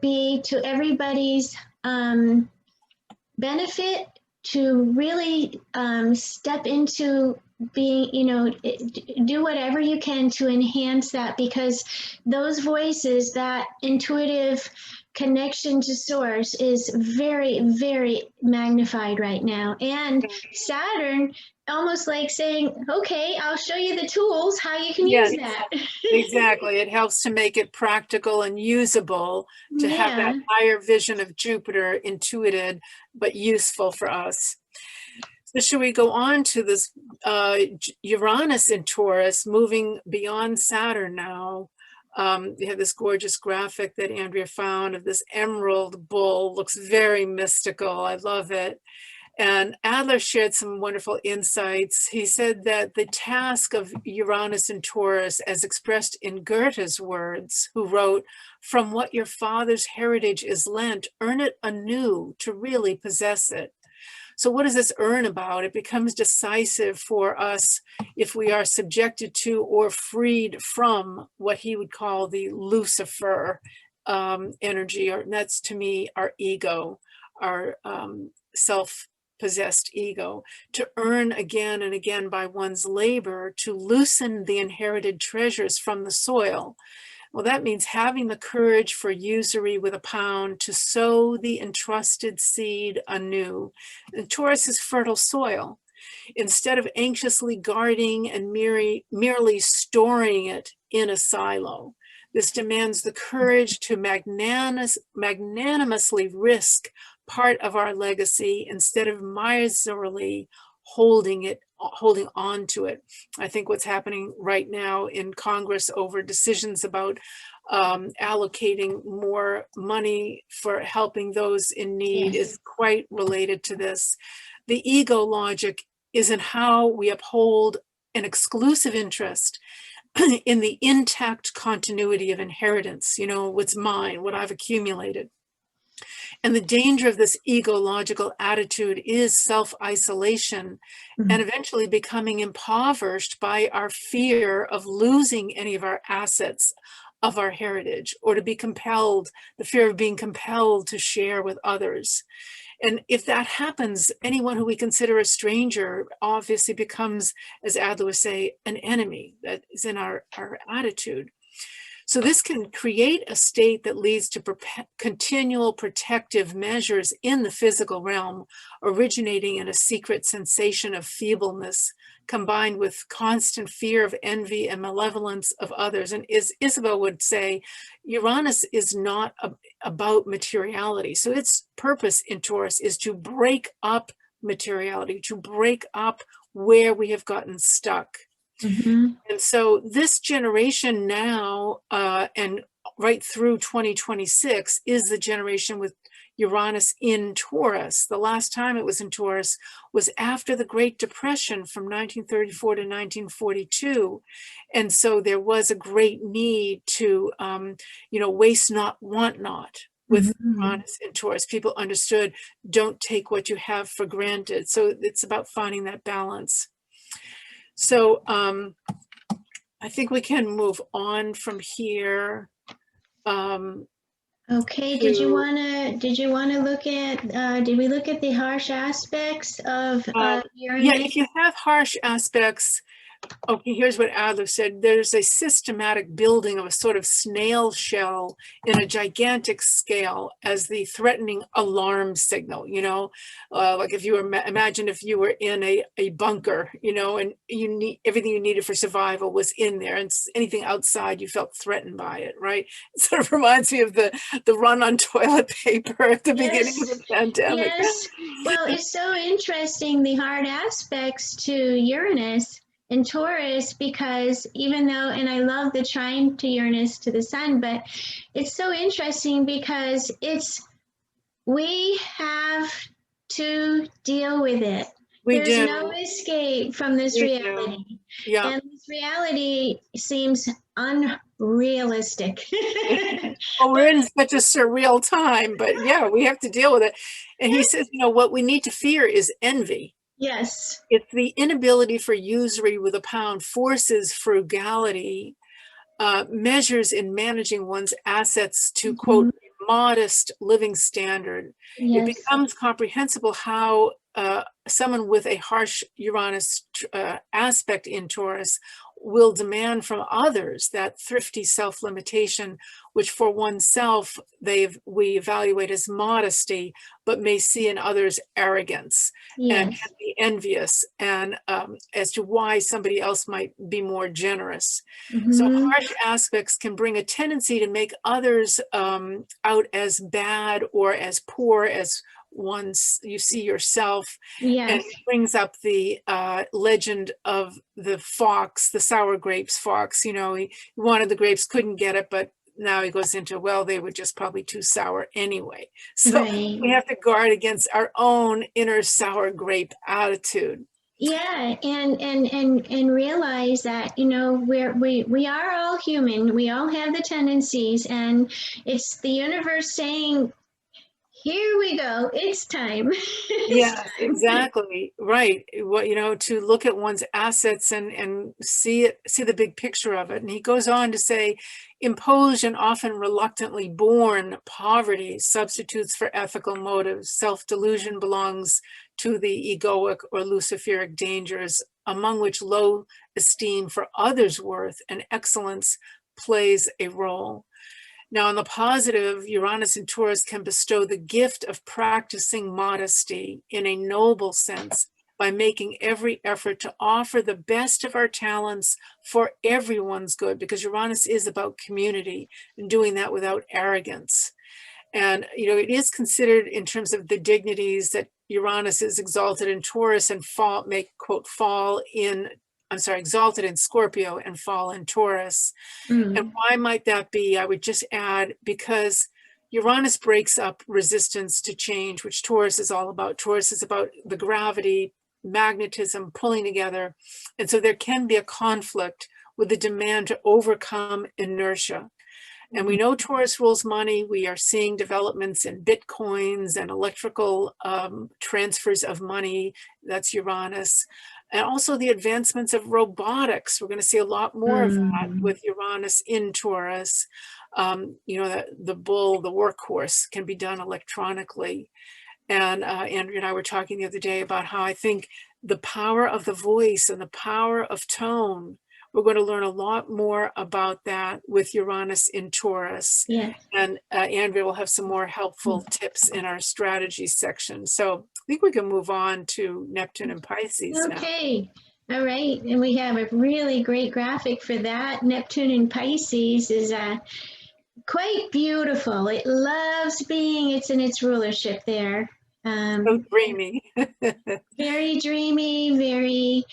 be to everybody's benefit to really step into being, do whatever you can to enhance that, because those voices, that intuitive connection to source is very, very magnified right now. And Saturn, almost like saying, okay, I'll show you the tools, how you can use that. Exactly. It helps to make it practical and usable, to have that higher vision of Jupiter intuited, but useful for us. So should we go on to this Uranus in Taurus, moving beyond Saturn now? We have this gorgeous graphic that Andrea found of this emerald bull. Looks very mystical. I love it. And Adler shared some wonderful insights. He said that the task of Uranus and Taurus, as expressed in Goethe's words, who wrote, "From what your father's heritage is lent, earn it anew to really possess it." So what does this earn about? It becomes decisive for us if we are subjected to or freed from what he would call the Lucifer energy, or that's to me our ego, our self-possessed ego, to earn again and again by one's labor, to loosen the inherited treasures from the soil. Well, that means having the courage for usury with a pound, to sow the entrusted seed anew. And Taurus is fertile soil. Instead of anxiously guarding and merely storing it in a silo, this demands the courage to magnanimously risk part of our legacy instead of miserly holding on to it. I think what's happening right now in Congress over decisions about allocating more money for helping those in need Yes. is quite related to this. The ego logic is in how we uphold an exclusive interest in the intact continuity of inheritance, you know, what's mine, what I've accumulated. And the danger of this ego-logical attitude is self-isolation and eventually becoming impoverished by our fear of losing any of our assets of our heritage, or to be compelled, the fear of being compelled to share with others. And if that happens, anyone who we consider a stranger obviously becomes, as Adler would say, an enemy. That is in our attitude. So this can create a state that leads to continual protective measures in the physical realm, originating in a secret sensation of feebleness, combined with constant fear of envy and malevolence of others. And as Isabel would say, Uranus is not about materiality. So its purpose in Taurus is to break up materiality, to break up where we have gotten stuck. And so this generation now, and right through 2026, is the generation with Uranus in Taurus. The last time it was in Taurus was after the Great Depression from 1934 to 1942. And so there was a great need to, waste not, want not. With Uranus in Taurus, people understood, don't take what you have for granted. So it's about finding that balance. So I think we can move on from here. Okay, did you want to look at, did we look at the harsh aspects of Uranus? Yeah, if you have harsh aspects, okay, here's what Adler said. There's a systematic building of a sort of snail shell in a gigantic scale as the threatening alarm signal, like if you were, imagine if you were in a bunker, and you need everything you needed for survival was in there, and anything outside you felt threatened by it, right? It sort of reminds me of the run on toilet paper at the beginning of the pandemic. Yes. Well, it's so interesting, the hard aspects to Uranus and Taurus, because even though, and I love the trine to Uranus to the sun, but it's so interesting because we have to deal with it. There's no escape from this reality. Yeah. And this reality seems unrealistic. Well, we're in such a surreal time, but yeah, we have to deal with it. And he says, what we need to fear is envy. Yes. It's the inability for usury with a pound forces frugality, measures in managing one's assets to, quote, modest living standard. Yes. It becomes comprehensible how someone with a harsh Uranus aspect in Taurus will demand from others that thrifty self-limitation, which for oneself we evaluate as modesty, but may see in others arrogance, and can be envious, and as to why somebody else might be more generous. So harsh aspects can bring a tendency to make others out as bad or as poor as once you see yourself. And it brings up the legend of the fox, the sour grapes fox. He wanted the grapes, couldn't get it, but now he goes into, well, they were just probably too sour anyway. So we have to guard against our own inner sour grape attitude. Yeah, and realize that we are all human. We all have the tendencies, and it's the universe saying, here we go, it's time. Yes, exactly. Right. Well, to look at one's assets and see the big picture of it. And he goes on to say, imposed and often reluctantly born poverty substitutes for ethical motives. Self-delusion belongs to the egoic or luciferic dangers, among which low esteem for others' worth and excellence plays a role. Now, on the positive, Uranus and Taurus can bestow the gift of practicing modesty in a noble sense by making every effort to offer the best of our talents for everyone's good, because Uranus is about community and doing that without arrogance. And, it is considered in terms of the dignities that Uranus is exalted in Taurus and fall in exalted in Scorpio and fall in Taurus. And why might that be? I would just add, because Uranus breaks up resistance to change, which Taurus is all about. Taurus is about the gravity, magnetism, pulling together. And so there can be a conflict with the demand to overcome inertia. And we know Taurus rules money. We are seeing developments in bitcoins and electrical transfers of money. That's Uranus. And also the advancements of robotics. We're going to see a lot more of that with Uranus in Taurus. You know, the bull, the workhorse, can be done electronically. And Andrea and I were talking the other day about how I think the power of the voice and the power of tone, we're going to learn a lot more about that with Uranus in Taurus. Yeah. And Andrea will have some more helpful tips in our strategy section. So I think we can move on to Neptune and Pisces now. Okay. All right. And we have a really great graphic for that. Neptune in Pisces is quite beautiful. It loves being, it's in its rulership there. So dreamy. Very dreamy, very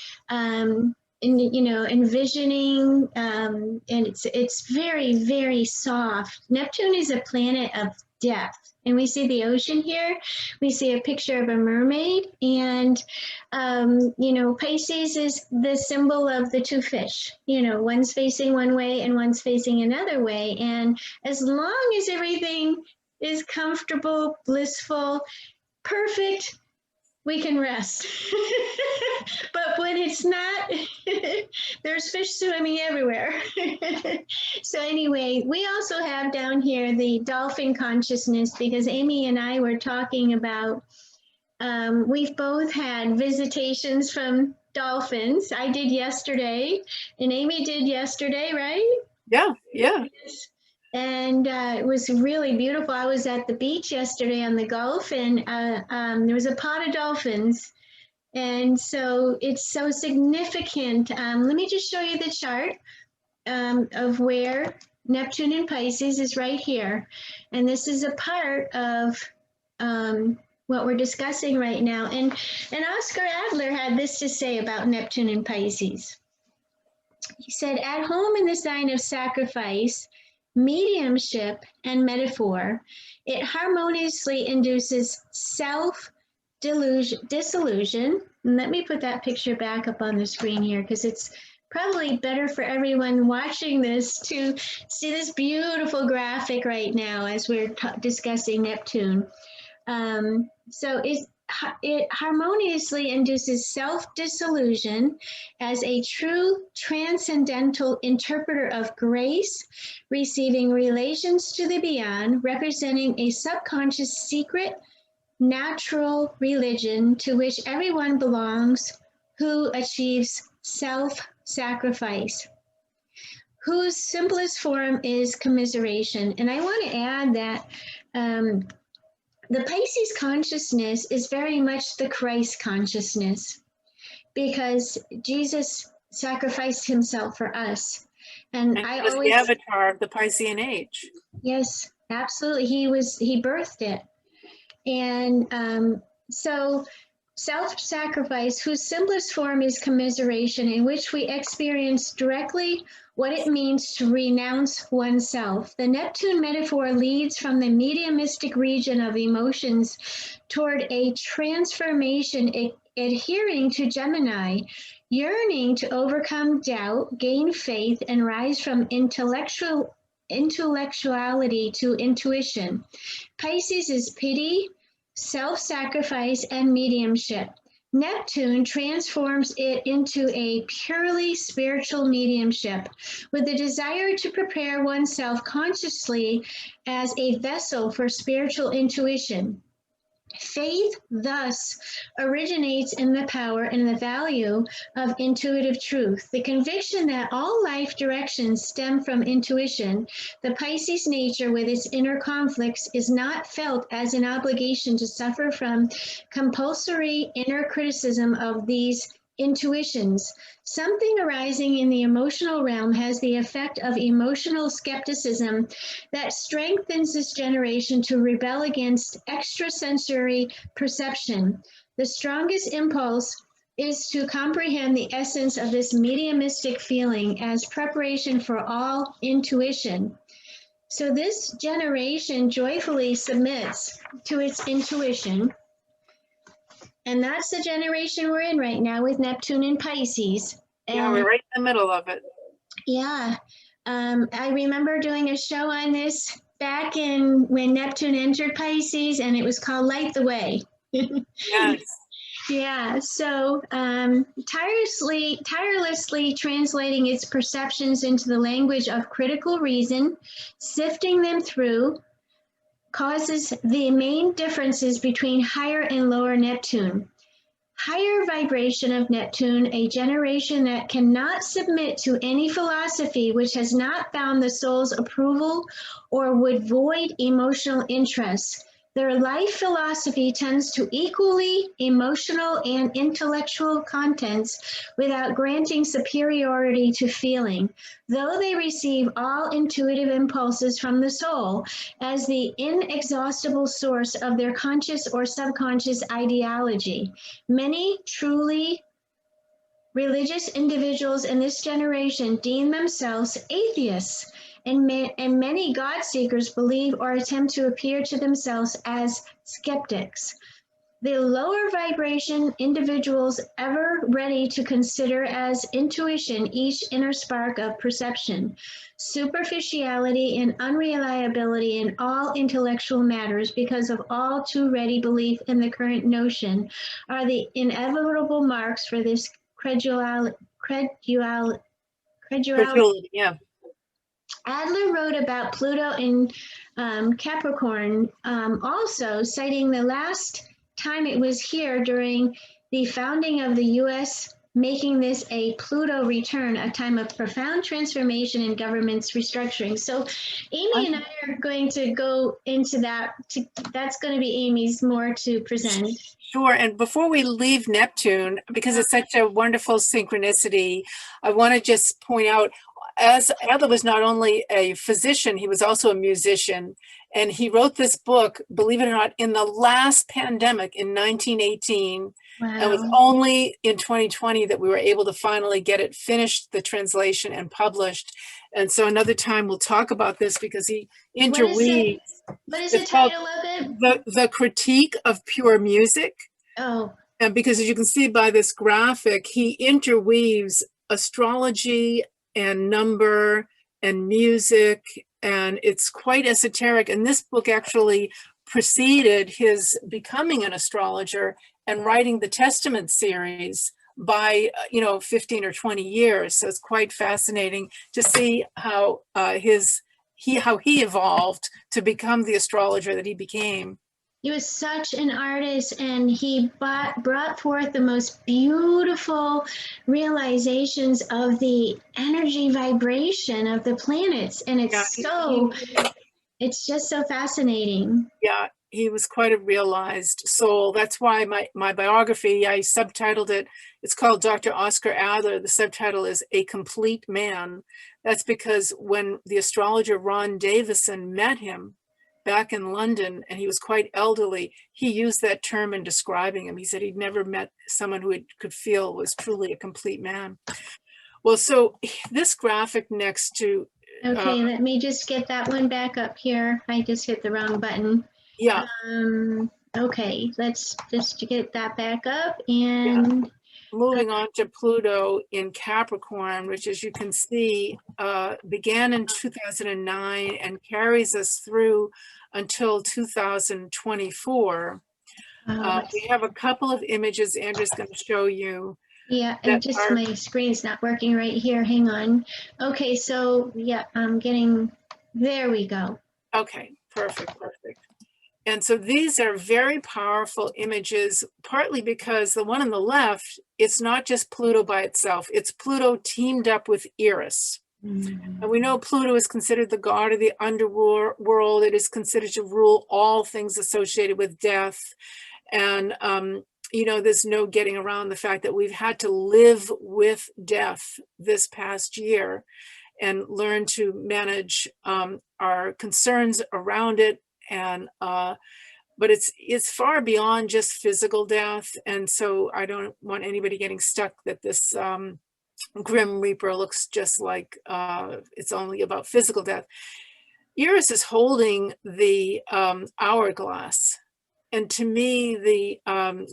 envisioning, and it's very, very soft. Neptune is a planet of depth, and we see the ocean here. We see a picture of a mermaid, and Pisces is the symbol of the two fish. One's facing one way and one's facing another way, and as long as everything is comfortable, blissful, perfect, we can rest. But when it's not, there's fish swimming everywhere. So anyway, we also have down here the dolphin consciousness, because Amy and I were talking about, we've both had visitations from dolphins. I did yesterday, and Amy did yesterday, right? Yeah, yeah. And it was really beautiful. I was at the beach yesterday on the Gulf, and there was a pod of dolphins. And so it's so significant. Let me just show you the chart of where Neptune in Pisces is right here. And this is a part of what we're discussing right now. And Oskar Adler had this to say about Neptune in Pisces. He said, at home in the sign of sacrifice, mediumship, and metaphor, it harmoniously induces disillusion. And let me put that picture back up on the screen here, because it's probably better for everyone watching this to see this beautiful graphic right now as we're discussing Neptune. So it harmoniously induces self-disillusion as a true transcendental interpreter of grace, receiving relations to the beyond, representing a subconscious secret natural religion to which everyone belongs who achieves self-sacrifice, whose simplest form is commiseration. And I want to add that the Pisces consciousness is very much the Christ consciousness, because Jesus sacrificed himself for us. And I was always, the avatar of the Piscean age. Yes, absolutely. He birthed it. And so self-sacrifice, whose simplest form is commiseration, in which we experience directly what it means to renounce oneself. The Neptune metaphor leads from the mediumistic region of emotions toward a transformation adhering to Gemini, yearning to overcome doubt, gain faith, and rise from intellectuality to intuition. Pisces is pity, self-sacrifice, and mediumship. Neptune transforms it into a purely spiritual mediumship with the desire to prepare oneself consciously as a vessel for spiritual intuition. Faith thus originates in the power and the value of intuitive truth, the conviction that all life directions stem from intuition. The Pisces nature with its inner conflicts is not felt as an obligation to suffer from compulsory inner criticism of these intuitions. Something arising in the emotional realm has the effect of emotional skepticism that strengthens this generation to rebel against extrasensory perception. The strongest impulse is to comprehend the essence of this mediumistic feeling as preparation for all intuition. So this generation joyfully submits to its intuition. And that's the generation we're in right now with Neptune and Pisces. Yeah, we're right in the middle of it. Yeah. I remember doing a show on this back in when Neptune entered Pisces, and it was called Light the Way. Yes. Yeah, so tirelessly translating its perceptions into the language of critical reason, sifting them through, causes the main differences between higher and lower Neptune. Higher vibration of Neptune, a generation that cannot submit to any philosophy which has not found the soul's approval or would void emotional interest. Their life philosophy tends to equally emotional and intellectual contents without granting superiority to feeling, though they receive all intuitive impulses from the soul as the inexhaustible source of their conscious or subconscious ideology. Many truly religious individuals in this generation deem themselves atheists, and many God seekers believe or attempt to appear to themselves as skeptics. The lower vibration individuals ever ready to consider as intuition each inner spark of perception. Superficiality and unreliability in all intellectual matters because of all too ready belief in the current notion are the inevitable marks for this credulity. Yeah. Adler wrote about Pluto in Capricorn, also citing the last time it was here during the founding of the U.S., making this a Pluto return, a time of profound transformation in government's restructuring. So Amy and I are going to go into that. That's going to be Amy's more to present. Sure. And before we leave Neptune, because it's such a wonderful synchronicity, I want to just point out, as Adler was not only a physician, he was also a musician. And he wrote this book, believe it or not, in the last pandemic in 1918. Wow. And it was only in 2020 that we were able to finally get it finished, the translation, and published. And so another time we'll talk about this because he interweaves. What is the title of it? The Critique of Pure Music. Oh. And because as you can see by this graphic, he interweaves astrology and number and music, and it's quite esoteric. And this book actually preceded his becoming an astrologer and writing the Testament series by 15 or 20 years. So it's quite fascinating to see how he evolved to become the astrologer that he became. He was such an artist, and he brought forth the most beautiful realizations of the energy vibration of the planets. And it's just so fascinating. Yeah, he was quite a realized soul. That's why my biography, I subtitled it. It's called Dr. Oskar Adler. The subtitle is A Complete Man. That's because when the astrologer Ron Davison met him back in London, and he was quite elderly, he used that term in describing him. He said he'd never met someone who could feel was truly a complete man. Well, so this graphic next to... Okay, let me just get that one back up here. I just hit the wrong button. Yeah. Okay, let's just get that back up. And... Yeah. Moving on to Pluto in Capricorn, which, as you can see, began in 2009 and carries us through until 2024. We have a couple of images Andrew's going to show you. Yeah, and just my screen's not working right here. Hang on. Okay, so yeah, I'm getting, there we go. Okay, perfect. And so these are very powerful images, partly because the one on the left, it's not just Pluto by itself. It's Pluto teamed up with Eris. Mm-hmm. And we know Pluto is considered the god of the underworld. It is considered to rule all things associated with death. And, there's no getting around the fact that we've had to live with death this past year and learn to manage our concerns around it. And but it's far beyond just physical death. And so I don't want anybody getting stuck that this Grim Reaper looks just like it's only about physical death. Eris is holding the hourglass. And to me, the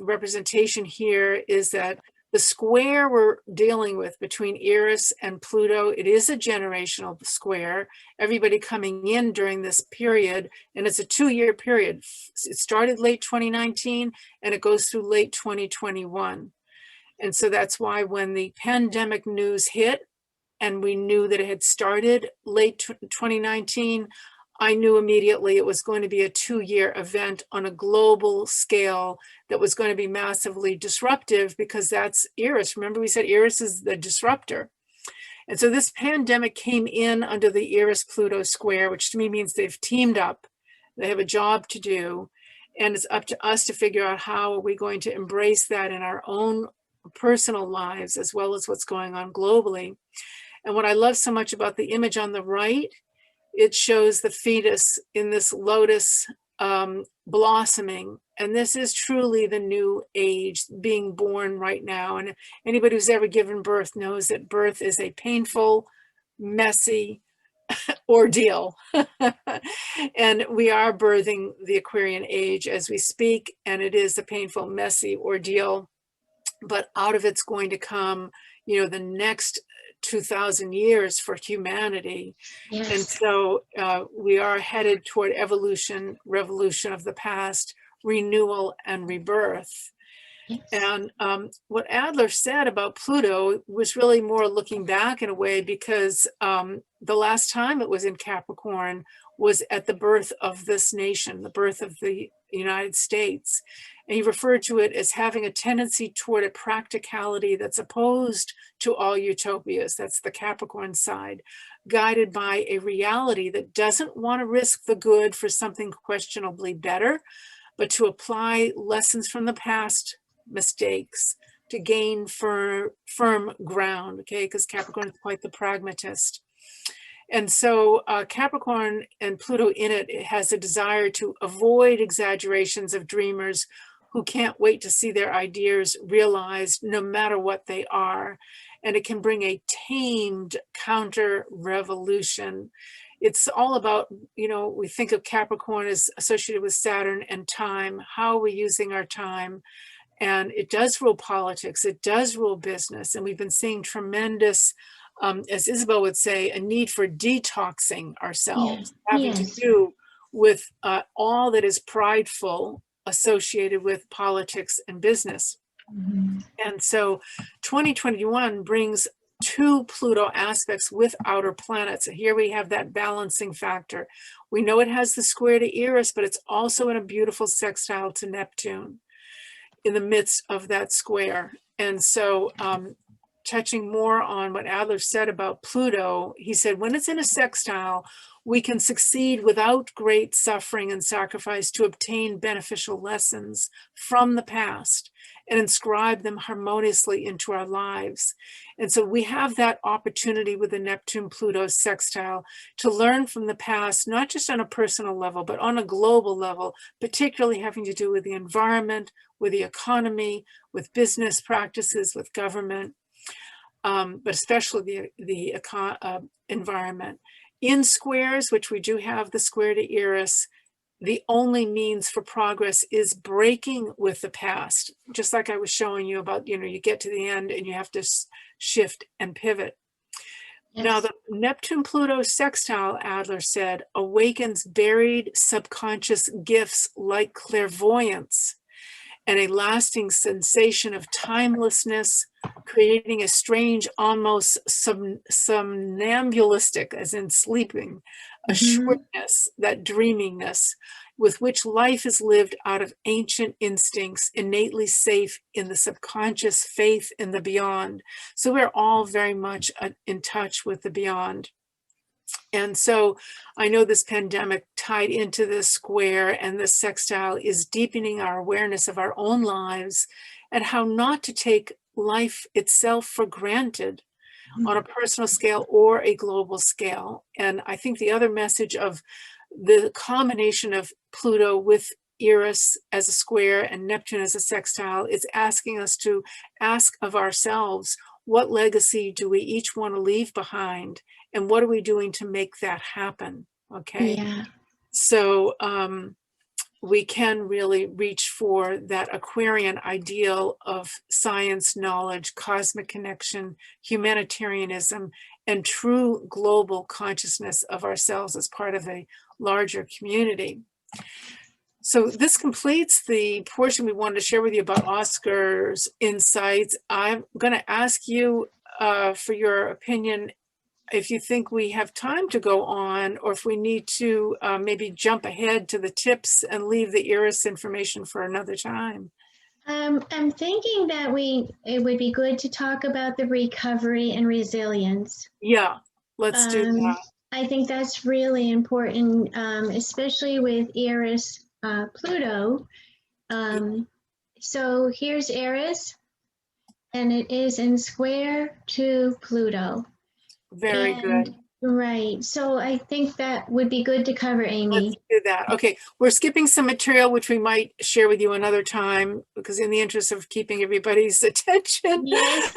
representation here is that the square we're dealing with between Eris and Pluto, it is a generational square. Everybody coming in during this period, and it's a 2-year period. It started late 2019 and it goes through late 2021. And so that's why when the pandemic news hit and we knew that it had started late 2019, I knew immediately it was going to be a 2-year event on a global scale that was going to be massively disruptive, because that's Eris. Remember, we said Eris is the disruptor. And so this pandemic came in under the Eris-Pluto square, which to me means they've teamed up. They have a job to do. And it's up to us to figure out how are we going to embrace that in our own personal lives, as well as what's going on globally. And what I love so much about the image on the right, it shows the fetus in this lotus blossoming. And this is truly the new age being born right now. And anybody who's ever given birth knows that birth is a painful, messy ordeal. And we are birthing the Aquarian age as we speak. And it is a painful, messy ordeal. But out of it's going to come, the next 2,000 years for humanity. Yes. And so we are headed toward evolution, revolution of the past, renewal and rebirth. Yes. And what Adler said about Pluto was really more looking back in a way, because the last time it was in Capricorn was at the birth of this nation, the birth of the United States. And he referred to it as having a tendency toward a practicality that's opposed to all utopias. That's the Capricorn side, guided by a reality that doesn't want to risk the good for something questionably better, but to apply lessons from the past mistakes to gain firm ground, okay? Because Capricorn is quite the pragmatist. And so Capricorn and Pluto in it has a desire to avoid exaggerations of dreamers who can't wait to see their ideas realized no matter what they are. And it can bring a tamed counter-revolution. It's all about, we think of Capricorn as associated with Saturn and time. How are we using our time? And it does rule politics. It does rule business. And we've been seeing tremendous, as Isabel would say, a need for detoxing ourselves, having to do with all that is prideful associated with politics and business. Mm-hmm. And so 2021 brings 2 Pluto aspects with outer planets. Here we have that balancing factor. We know it has the square to Eris, but it's also in a beautiful sextile to Neptune in the midst of that square. And so touching more on what Adler said about Pluto, he said, when it's in a sextile, we can succeed without great suffering and sacrifice to obtain beneficial lessons from the past and inscribe them harmoniously into our lives. And so we have that opportunity with the Neptune-Pluto sextile to learn from the past, not just on a personal level, but on a global level, particularly having to do with the environment, with the economy, with business practices, with government, but especially the environment. In squares, which we do have the square to Eris, the only means for progress is breaking with the past. Just like I was showing you about, you get to the end and you have to shift and pivot. Yes. Now, the Neptune-Pluto sextile, Adler said, awakens buried subconscious gifts like clairvoyance and a lasting sensation of timelessness, creating a strange, almost somnambulistic, as in sleeping, assuredness, that dreaminess with which life is lived out of ancient instincts, innately safe in the subconscious faith in the beyond. So we're all very much in touch with the beyond. And so I know this pandemic tied into this square and this sextile is deepening our awareness of our own lives and how not to take life itself for granted on a personal scale or a global scale. And I think the other message of the combination of Pluto with Eris as a square and Neptune as a sextile, it's asking us to ask of ourselves, what legacy do we each want to leave behind? And what are we doing to make that happen? Okay. Yeah. So we can really reach for that Aquarian ideal of science, knowledge, cosmic connection, humanitarianism, and true global consciousness of ourselves as part of a larger community. So this completes the portion we wanted to share with you about Oskar's insights. I'm going to ask you for your opinion if you think we have time to go on, or if we need to maybe jump ahead to the tips and leave the Eris information for another time. I'm thinking that it would be good to talk about the recovery and resilience. Yeah, let's do that. I think that's really important, especially with Eris Pluto. So here's Eris, and it is in square to Pluto. Very good. Right. So I think that would be good to cover, Amy. Let's do that. Okay. We're skipping some material, which we might share with you another time, because in the interest of keeping everybody's attention. Yes.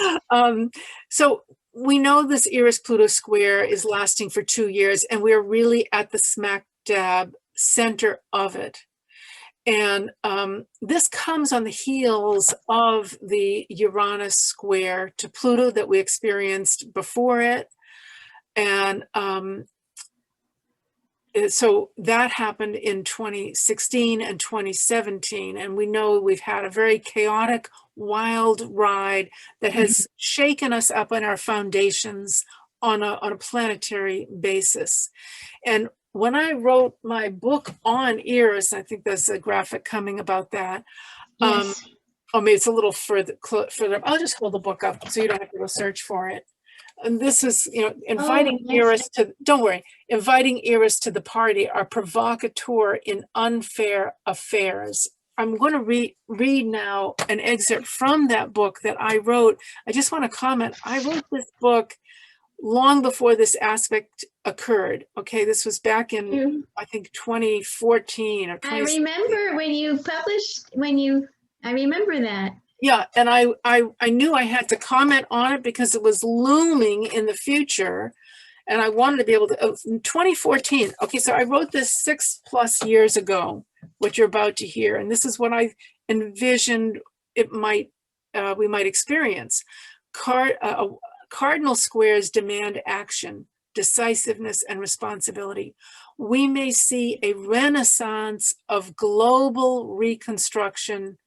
So we know this Eris Pluto square is lasting for 2 years, and we're really at the smack dab center of it. And this comes on the heels of the Uranus square to Pluto that we experienced before it. And so that happened in 2016 and 2017. And we know we've had a very chaotic, wild ride that has shaken us up in our foundations on a planetary basis. And when I wrote my book on Eris, I think there's a graphic coming about that. Yes. Oh, maybe it's a little further. I'll just hold the book up so you don't have to go search for it. And this is, inviting Eris to, don't worry, inviting Eris to the party, our provocateur in unfair affairs. I'm going to read now an excerpt from that book that I wrote. I just want to comment. I wrote this book long before this aspect occurred. Okay, this was back in, I think, 2014 or 2016. I remember when you published, I remember that. Yeah, and I knew I had to comment on it because it was looming in the future, and I wanted to be able to, in 2014, okay, so I wrote this 6+ years ago, what you're about to hear, and this is what I envisioned we might experience. Cardinal squares demand action, decisiveness, and responsibility. We may see a renaissance of global reconstruction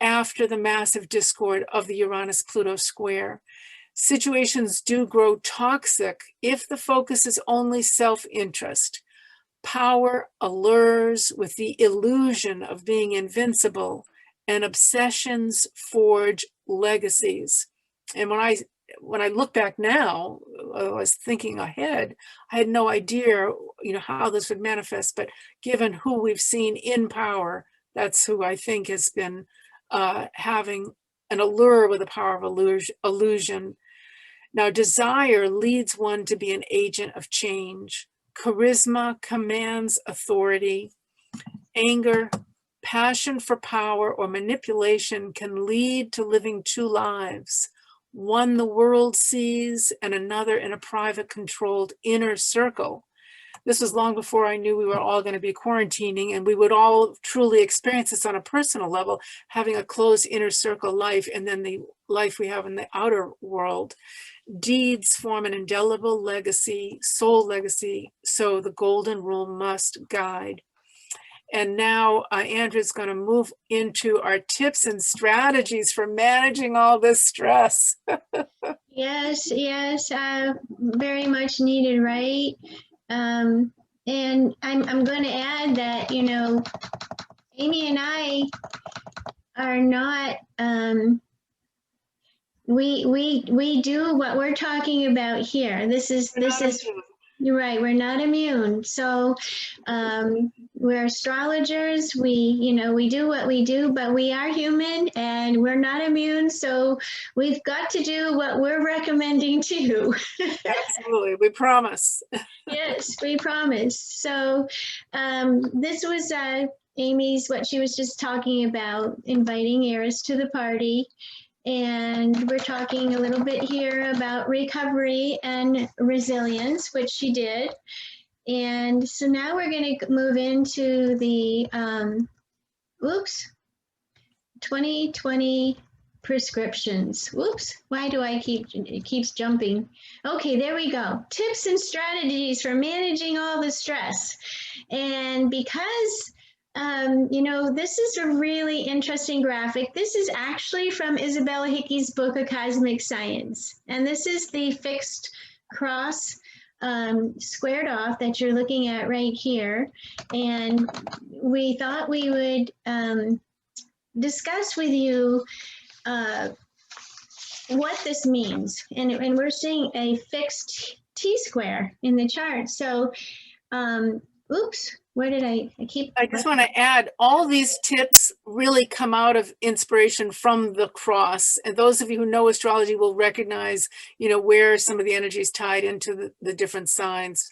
after the massive discord of the Uranus-Pluto square. Situations do grow toxic if the focus is only self-interest. Power allures with the illusion of being invincible, and obsessions forge legacies. And when I look back now, I was thinking ahead, I had no idea, how this would manifest, but given who we've seen in power, that's who I think has been having an allure with the power of illusion. Now, desire leads one to be an agent of change. Charisma commands authority. Anger, passion for power, or manipulation can lead to living 2 lives. One the world sees, and another in a private, controlled inner circle. This was long before I knew we were all going to be quarantining, and we would all truly experience this on a personal level, having a closed inner circle life, and then the life we have in the outer world. Deeds form an indelible legacy, soul legacy, so the golden rule must guide. And now Andrew's going to move into our tips and strategies for managing all this stress. Yes, very much needed, right? And I'm going to add that, Amy and I are not, we do what we're talking about here. This is, you're right, we're not immune. So we're astrologers. We do what we do, but we are human and we're not immune. So we've got to do what we're recommending too. Absolutely. We promise. Yes, we promise. So this was Amy's, what she was just talking about, inviting Eris to the party. And we're talking a little bit here about recovery and resilience, which she did. And so now we're going to move into the 2020 prescriptions. Whoops, why do it keeps jumping? Okay, there we go. Tips and strategies for managing all the stress. And because this is a really interesting graphic. This is actually from Isabel Hickey's book of Cosmic Science. And this is the fixed cross squared off that you're looking at right here. And we thought we would discuss with you what this means. And we're seeing a fixed T-square in the chart. So, oops. Where did I just want to add, all these tips really come out of inspiration from the cross. And those of you who know astrology will recognize, where some of the energy is tied into the different signs.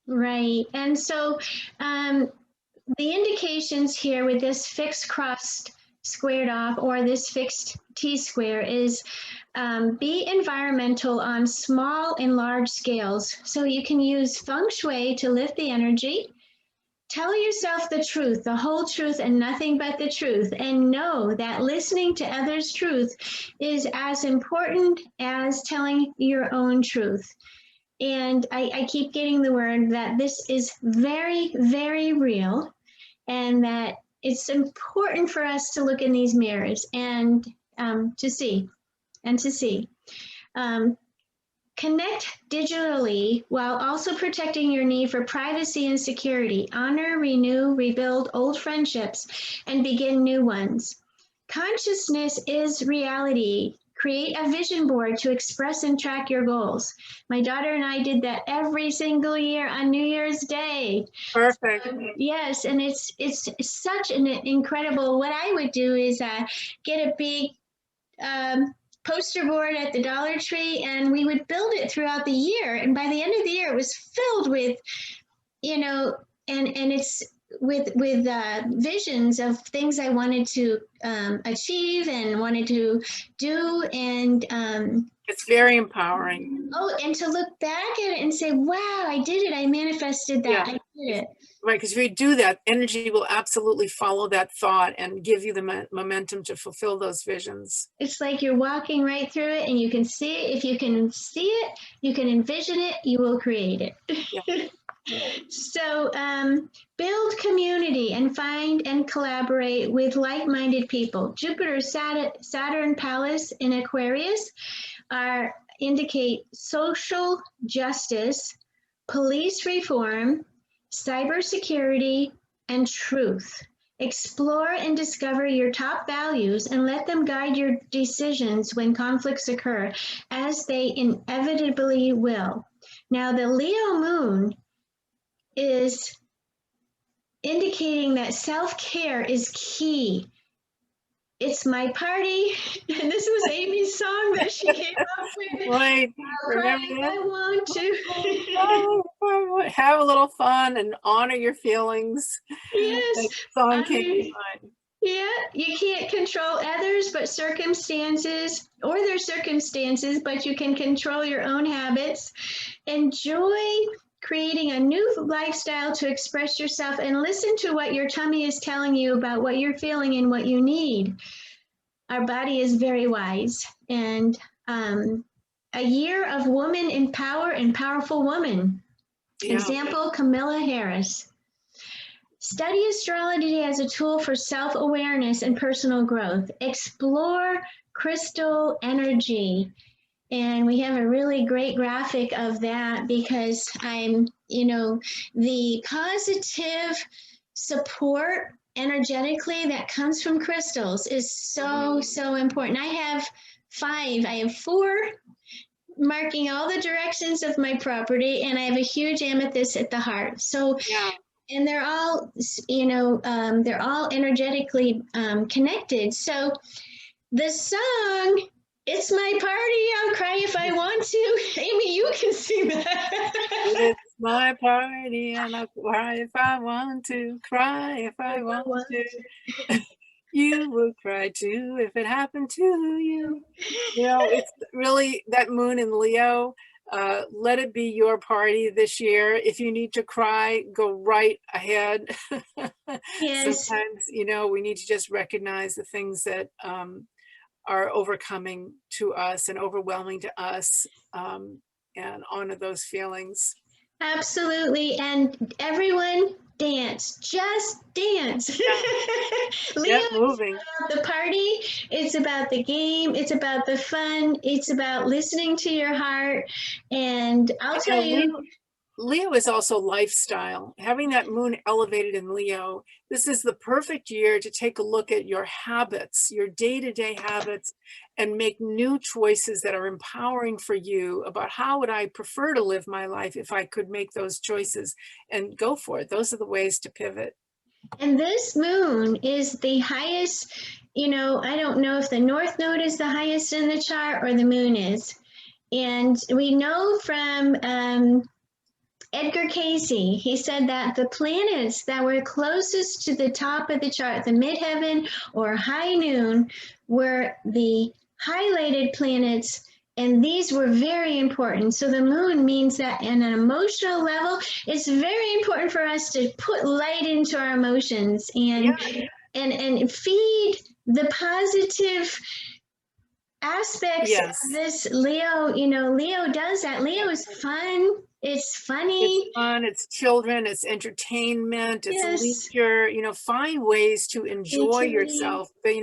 Right. And so the indications here with this fixed cross squared off or this fixed T-square is be environmental on small and large scales. So you can use feng shui to lift the energy. Tell yourself the truth, the whole truth, and nothing but the truth. And know that listening to others' truth is as important as telling your own truth. And I keep getting the word that this is very, very real, and that it's important for us to look in these mirrors and to see. Connect digitally while also protecting your need for privacy and security. Honor, renew, rebuild old friendships, and begin new ones. Consciousness is reality. Create a vision board to express and track your goals. My daughter and I did that every single year on New Year's Day. Perfect. Yes, and it's such an incredible. What I would do is get a big poster board at the Dollar Tree, and we would build it throughout the year. And by the end of the year, it was filled with, and it's with visions of things I wanted to achieve and wanted to do. And it's very empowering. Oh, and to look back at it and say, wow, I did it. I manifested that. Yeah. I did it. Right, because if you do that, energy will absolutely follow that thought and give you the momentum to fulfill those visions. It's like you're walking right through it and you can see it. If you can see it, you can envision it, you will create it. Yeah. So build community and find and collaborate with like-minded people. Jupiter, Saturn Palace in Aquarius indicate social justice, police reform, cybersecurity, and truth. Explore and discover your top values and let them guide your decisions when conflicts occur, as they inevitably will. Now, the Leo moon is indicating that self-care is key. It's my party, and this was Amy's song that she came up with. Right. I want to have a little fun and honor your feelings. Yes. That song came to mind. Yeah, you can't control others but circumstances, or their circumstances, but you can control your own habits. Enjoy creating a new lifestyle to express yourself, and listen to what your tummy is telling you about what you're feeling and what you need. Our body is very wise. And a year of woman in power and powerful woman. Yeah. Example, Camilla Harris. Study astrology as a tool for self-awareness and personal growth. Explore crystal energy. And we have a really great graphic of that, because I'm, the positive support energetically that comes from crystals is so, so important. I have 5. I have 4 marking all the directions of my property, and I have a huge amethyst at the heart. So yeah. and they're all, they're all energetically connected. So the song, "It's My Party, I'll Cry If I Want to." Amy, you can sing that. It's my party and I'll cry if I want to, cry if I want to. You would cry too if it happened to you. You know, it's really that moon in Leo. Let it be your party this year. If you need to cry, go right ahead. Yes. Sometimes, you know, we need to just recognize the things that are overcoming to us and overwhelming to us, and honor those feelings. Absolutely. And everyone dance, just dance. Leo, Yep, moving. the party, it's about the game, it's about the fun, it's about listening to your heart. And I'll tell you, Leo is also lifestyle. Having that moon elevated in Leo, this is the perfect year to take a look at your habits, your day-to-day habits, and make new choices that are empowering for you about how would I prefer to live my life if I could make those choices, and go for it. Those are the ways to pivot. and this moon is the highest, I don't know if the North Node is the highest in the chart or the moon is. And we know from Edgar Casey, he said that the planets that were closest to the top of the chart, the midheaven or high noon, were the highlighted planets, and these were very important. So the moon means that on an emotional level, it's very important for us to put light into our emotions and feed the positive aspects of this. Leo, Leo does that. Leo is fun. It's funny. It's fun, it's children, it's entertainment, it's leisure, find ways to enjoy yourself. But,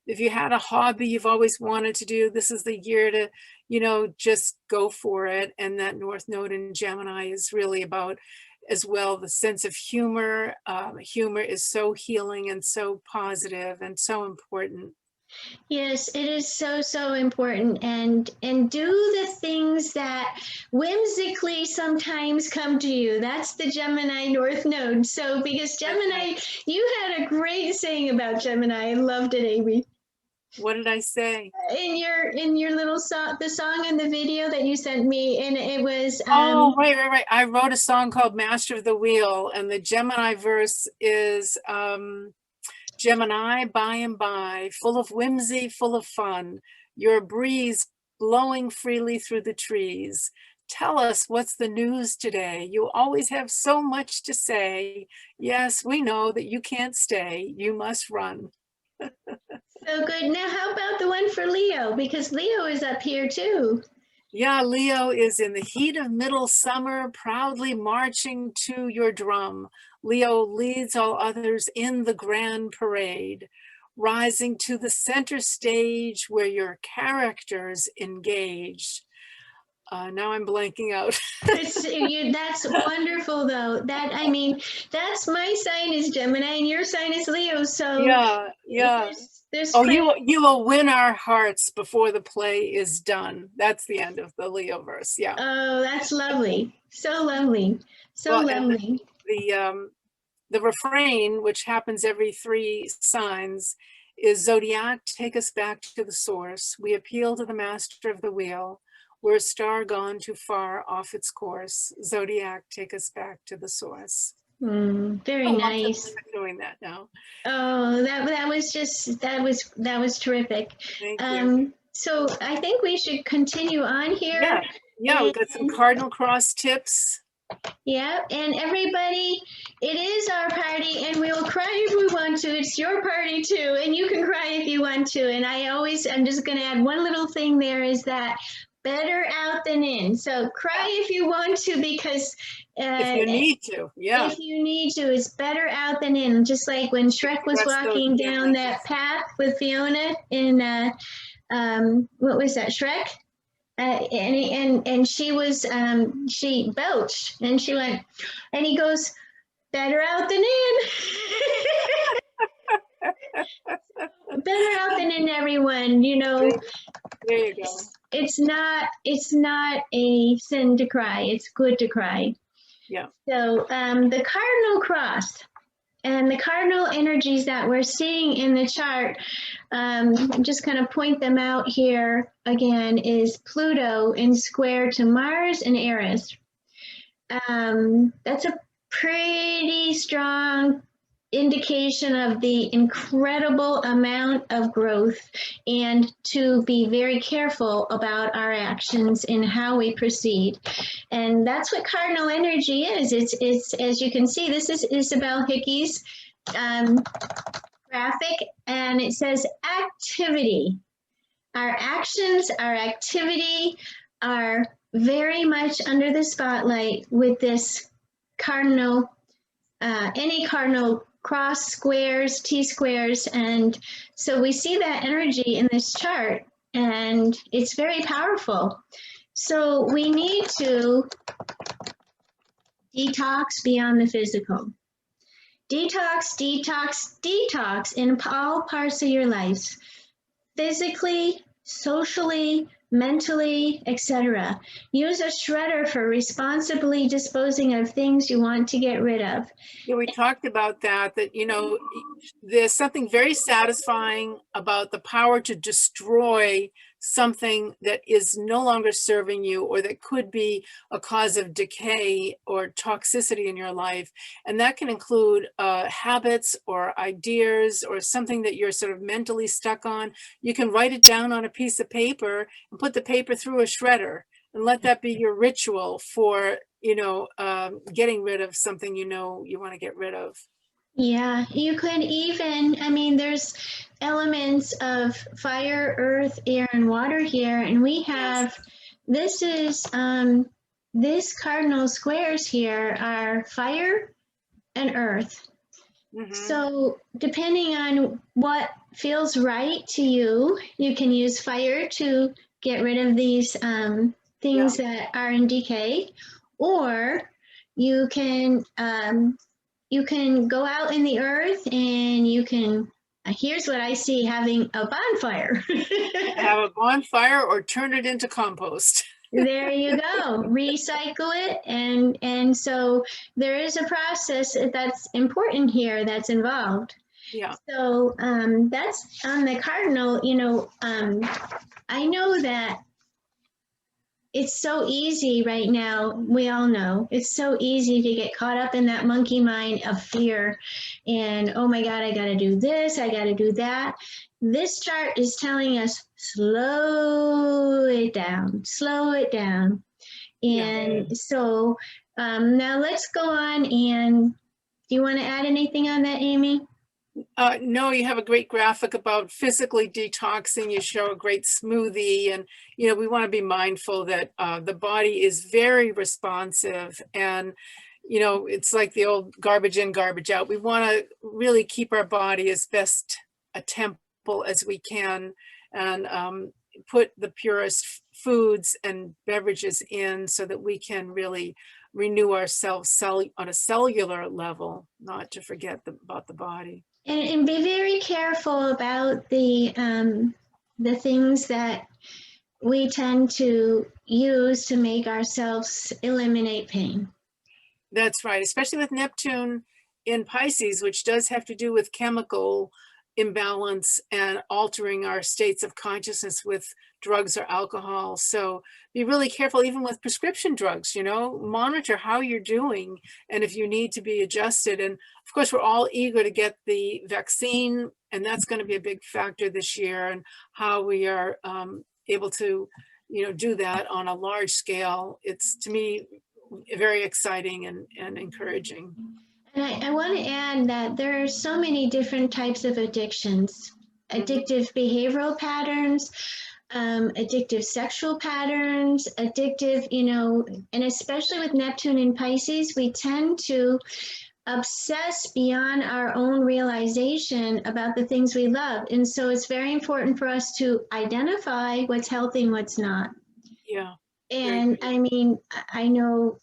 if you had a hobby you've always wanted to do, this is the year to, just go for it. And that North Node in Gemini is really about, as well, the sense of humor. Humor is so healing and so positive and so important. Yes, it is so, so important. And do the things that whimsically sometimes come to you. That's the Gemini North Node. So because Gemini, you had a great saying about Gemini. I loved it, Amy. What did I say? In your little song, the song and the video that you sent me, and it was oh, right. I wrote a song called Master of the Wheel, and the Gemini verse is Gemini, by and by, full of whimsy, full of fun, your breeze blowing freely through the trees. Tell us what's the news today. You always have so much to say. Yes, we know that you can't stay. You must run. So good. Now, how about the one for Leo? Because Leo is up here too. Yeah, Leo is in the heat of middle summer, proudly marching to your drum. Leo leads all others in the grand parade, rising to the center stage where your characters engage. Now I'm blanking out. That's wonderful, though. That's my sign is Gemini, and your sign is Leo. So yeah. You will win our hearts before the play is done. That's the end of the Leo verse. Yeah. Oh, that's lovely. So lovely. So lovely. The refrain, which happens every 3 signs, is Zodiac, take us back to the source. We appeal to the master of the wheel. We're a star gone too far off its course. Zodiac, take us back to the source. Very nice. Doing that now. Oh, that was terrific. Thank you. So I think we should continue on here. Yeah, we got some Cardinal Cross tips. Yeah, and everybody, it is our party, and we will cry if we want to. It's your party too, and you can cry if you want to. And I'm just going to add one little thing there, is that better out than in. So cry if you want to, because if you need to, if you need to, it's better out than in. Just like when Shrek was walking down that path with Fiona in what was that, Shrek? And she was she belched, and she went, and he goes, better out than in. Better out than in, everyone. There you go. It's not a sin to cry. It's good to cry. Yeah. So the Cardinal Cross and the cardinal energies that we're seeing in the chart, just kind of point them out here again, is Pluto in square to Mars and Eris. That's a pretty strong indication of the incredible amount of growth, and to be very careful about our actions and how we proceed. And that's what cardinal energy is. It's as you can see, this is Isabel Hickey's graphic, and it says activity. Our actions, our activity are very much under the spotlight with this cardinal, any cardinal cross, squares, T-squares. And so we see that energy in this chart, and it's very powerful. So we need to detox beyond the physical. Detox, detox, detox in all parts of your life. Physically, socially, mentally, etc. Use a shredder for responsibly disposing of things you want to get rid of. Yeah, we talked about that, you know, there's something very satisfying about the power to destroy something that is no longer serving you, or that could be a cause of decay or toxicity in your life. And that can include habits or ideas or something that you're sort of mentally stuck on. You can write it down on a piece of paper and put the paper through a shredder, and let that be your ritual for, you know, getting rid of something you know you want to get rid of. Yeah, you could even, I mean, there's elements of fire, earth, air, and water here. And we have, this is, this cardinal squares here are fire and earth. Mm-hmm. So depending on what feels right to you, you can use fire to get rid of these things that are in decay, or you can go out in the earth and you can, here's what I see, having a bonfire. Have a bonfire or turn it into compost. There you go. Recycle it. And so there is a process that's important here that's involved. Yeah. So that's on the cardinal. You know, I know that it's so easy right now. We all know it's so easy to get caught up in that monkey mind of fear and, oh my God, I got to do this, I got to do that. This chart is telling us, slow it down, slow it down. And so now let's go on. And do you want to add anything on that, Amy? No, you have a great graphic about physically detoxing. You show a great smoothie, and you know, we want to be mindful that the body is very responsive, and you know, it's like the old garbage in, garbage out. We want to really keep our body as best a temple as we can, and put the purest foods and beverages in so that we can really renew ourselves on a cellular level, not to forget about the body. And be very careful about the things that we tend to use to make ourselves eliminate pain. That's right, especially with Neptune in Pisces, which does have to do with chemical imbalance and altering our states of consciousness with drugs or alcohol. So be really careful, even with prescription drugs, you know, monitor how you're doing and if you need to be adjusted. And of course, we're all eager to get the vaccine, and that's going to be a big factor this year, and how we are able to, you know, do that on a large scale. It's, to me, very exciting and encouraging. And I want to add that there are so many different types of addictions, addictive behavioral patterns, addictive sexual patterns, addictive, you know, and especially with Neptune and Pisces, we tend to obsess beyond our own realization about the things we love. And so it's very important for us to identify what's healthy and what's not. Yeah. And I mean, I know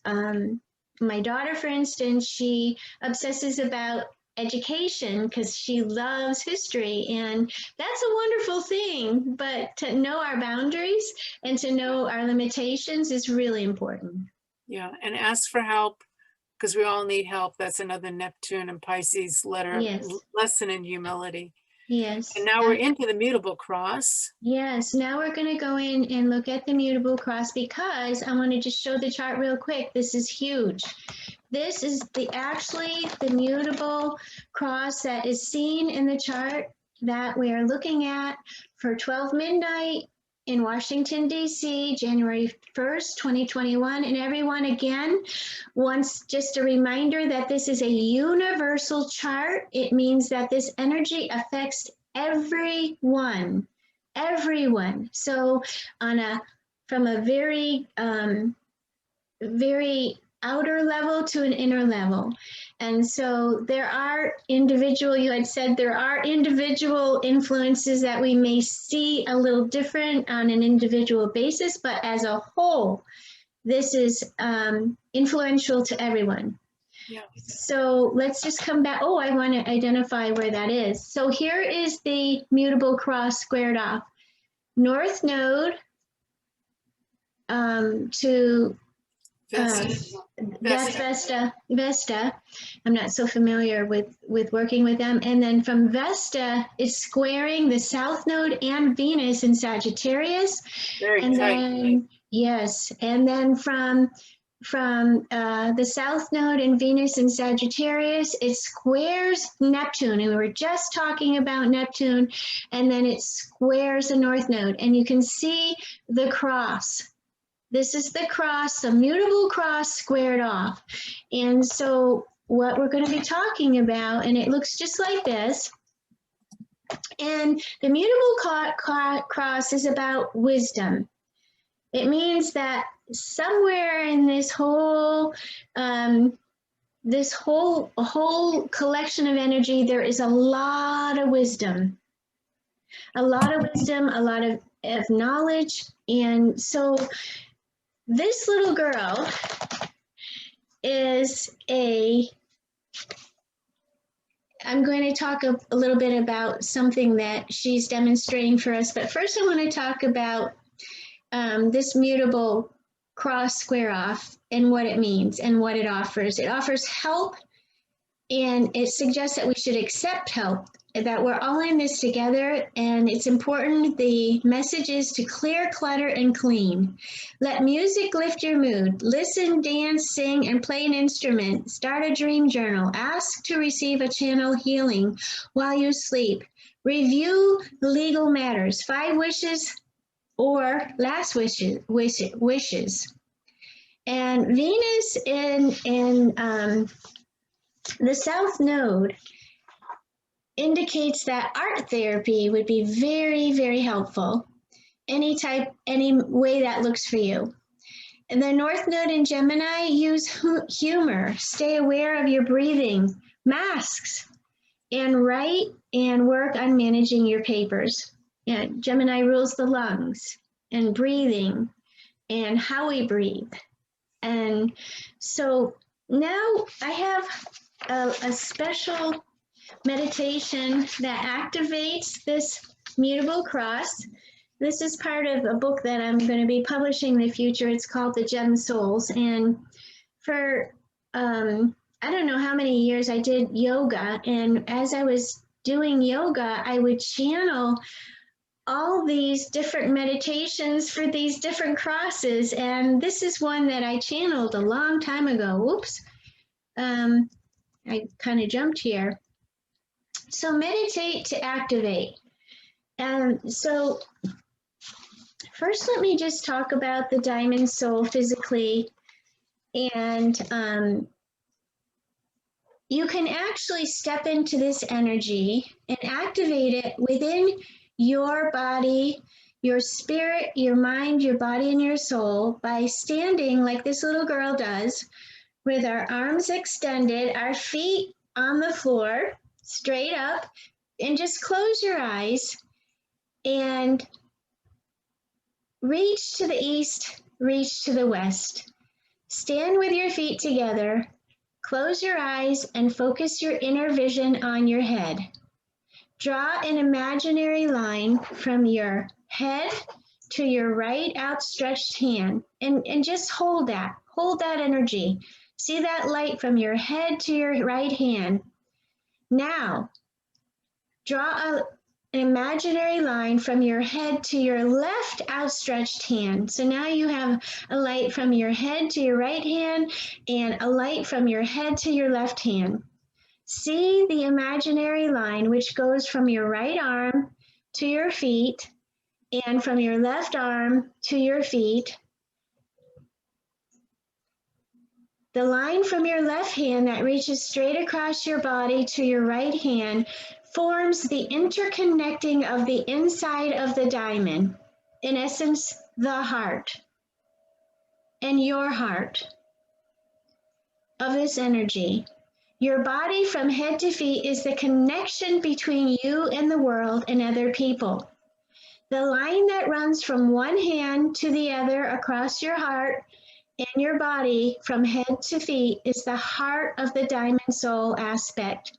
my daughter, for instance, she obsesses about education because she loves history, and that's a wonderful thing. But to know our boundaries and to know our limitations is really important. Yeah, and ask for help because we all need help. That's another Neptune and Pisces letter, Yes. lesson in humility. Yes. And now we're into the Mutable Cross. Yes, now we're going to go in and look at the Mutable Cross, because I want to just show the chart real quick. This is huge. This is actually the Mutable Cross that is seen in the chart that we are looking at for 12 midnight in Washington, D.C., January 1st, 2021. And everyone, again, wants just a reminder that this is a universal chart. It means that this energy affects everyone. So from a very, very outer level to an inner level. And so there are individual, you had said there are individual influences that we may see a little different on an individual basis, but as a whole, this is influential to everyone. Yeah. So let's just come back. Oh, I want to identify where that is. So here is the Mutable Cross squared off. North Node to that's Vesta. I'm not so familiar with working with them. And then from Vesta, it's squaring the South Node and Venus in Sagittarius. Very and tight. Then, yes, and then from the South Node and Venus in Sagittarius, it squares Neptune, and we were just talking about Neptune, and then it squares the North Node, and you can see the cross. This is the cross, the Mutable Cross squared off. And so what we're going to be talking about, and it looks just like this, and the Mutable Cross is about wisdom. It means that somewhere in this whole collection of energy, there is a lot of wisdom, a lot of knowledge. And so this little girl is I'm going to talk a little bit about something that she's demonstrating for us, but first I want to talk about this Mutable Cross square off and what it means and what it offers. It offers help, and it suggests that we should accept help, that we're all in this together, and it's important. The message is to clear clutter and clean. Let music lift your mood. Listen, dance, sing, and play an instrument. Start a dream journal. Ask to receive a channel healing while you sleep. Review legal matters. 5 wishes or last wishes. And Venus in the South Node indicates that art therapy would be very, very helpful. Any way that looks for you. And the North Node in Gemini, use humor. Stay aware of your breathing, masks, and write and work on managing your papers. Yeah, Gemini rules the lungs and breathing and how we breathe. And so now I have a special meditation that activates this Mutable Cross. This is part of a book that I'm going to be publishing in the future. It's called The Gem Souls. And for, I don't know how many years I did yoga. And as I was doing yoga, I would channel all these different meditations for these different crosses. And this is one that I channeled a long time ago. Whoops. I kind of jumped here. So meditate to activate. And so first, let me just talk about the diamond soul physically. And you can actually step into this energy and activate it within your body, your spirit, your mind, your body, and your soul by standing like this little girl does, with our arms extended, our feet on the floor, straight up, and just close your eyes and reach to the east, reach to the west. Stand with your feet together, close your eyes, and focus your inner vision on your head. Draw an imaginary line from your head to your right outstretched hand, and just hold that energy. See that light from your head to your right hand. Now, draw an imaginary line from your head to your left outstretched hand. So now you have a light from your head to your right hand and a light from your head to your left hand. See the imaginary line which goes from your right arm to your feet and from your left arm to your feet. The line from your left hand that reaches straight across your body to your right hand forms the interconnecting of the inside of the diamond, in essence, the heart, and your heart of this energy. Your body from head to feet is the connection between you and the world and other people. The line that runs from one hand to the other across your heart and your body from head to feet is the heart of the diamond soul aspect.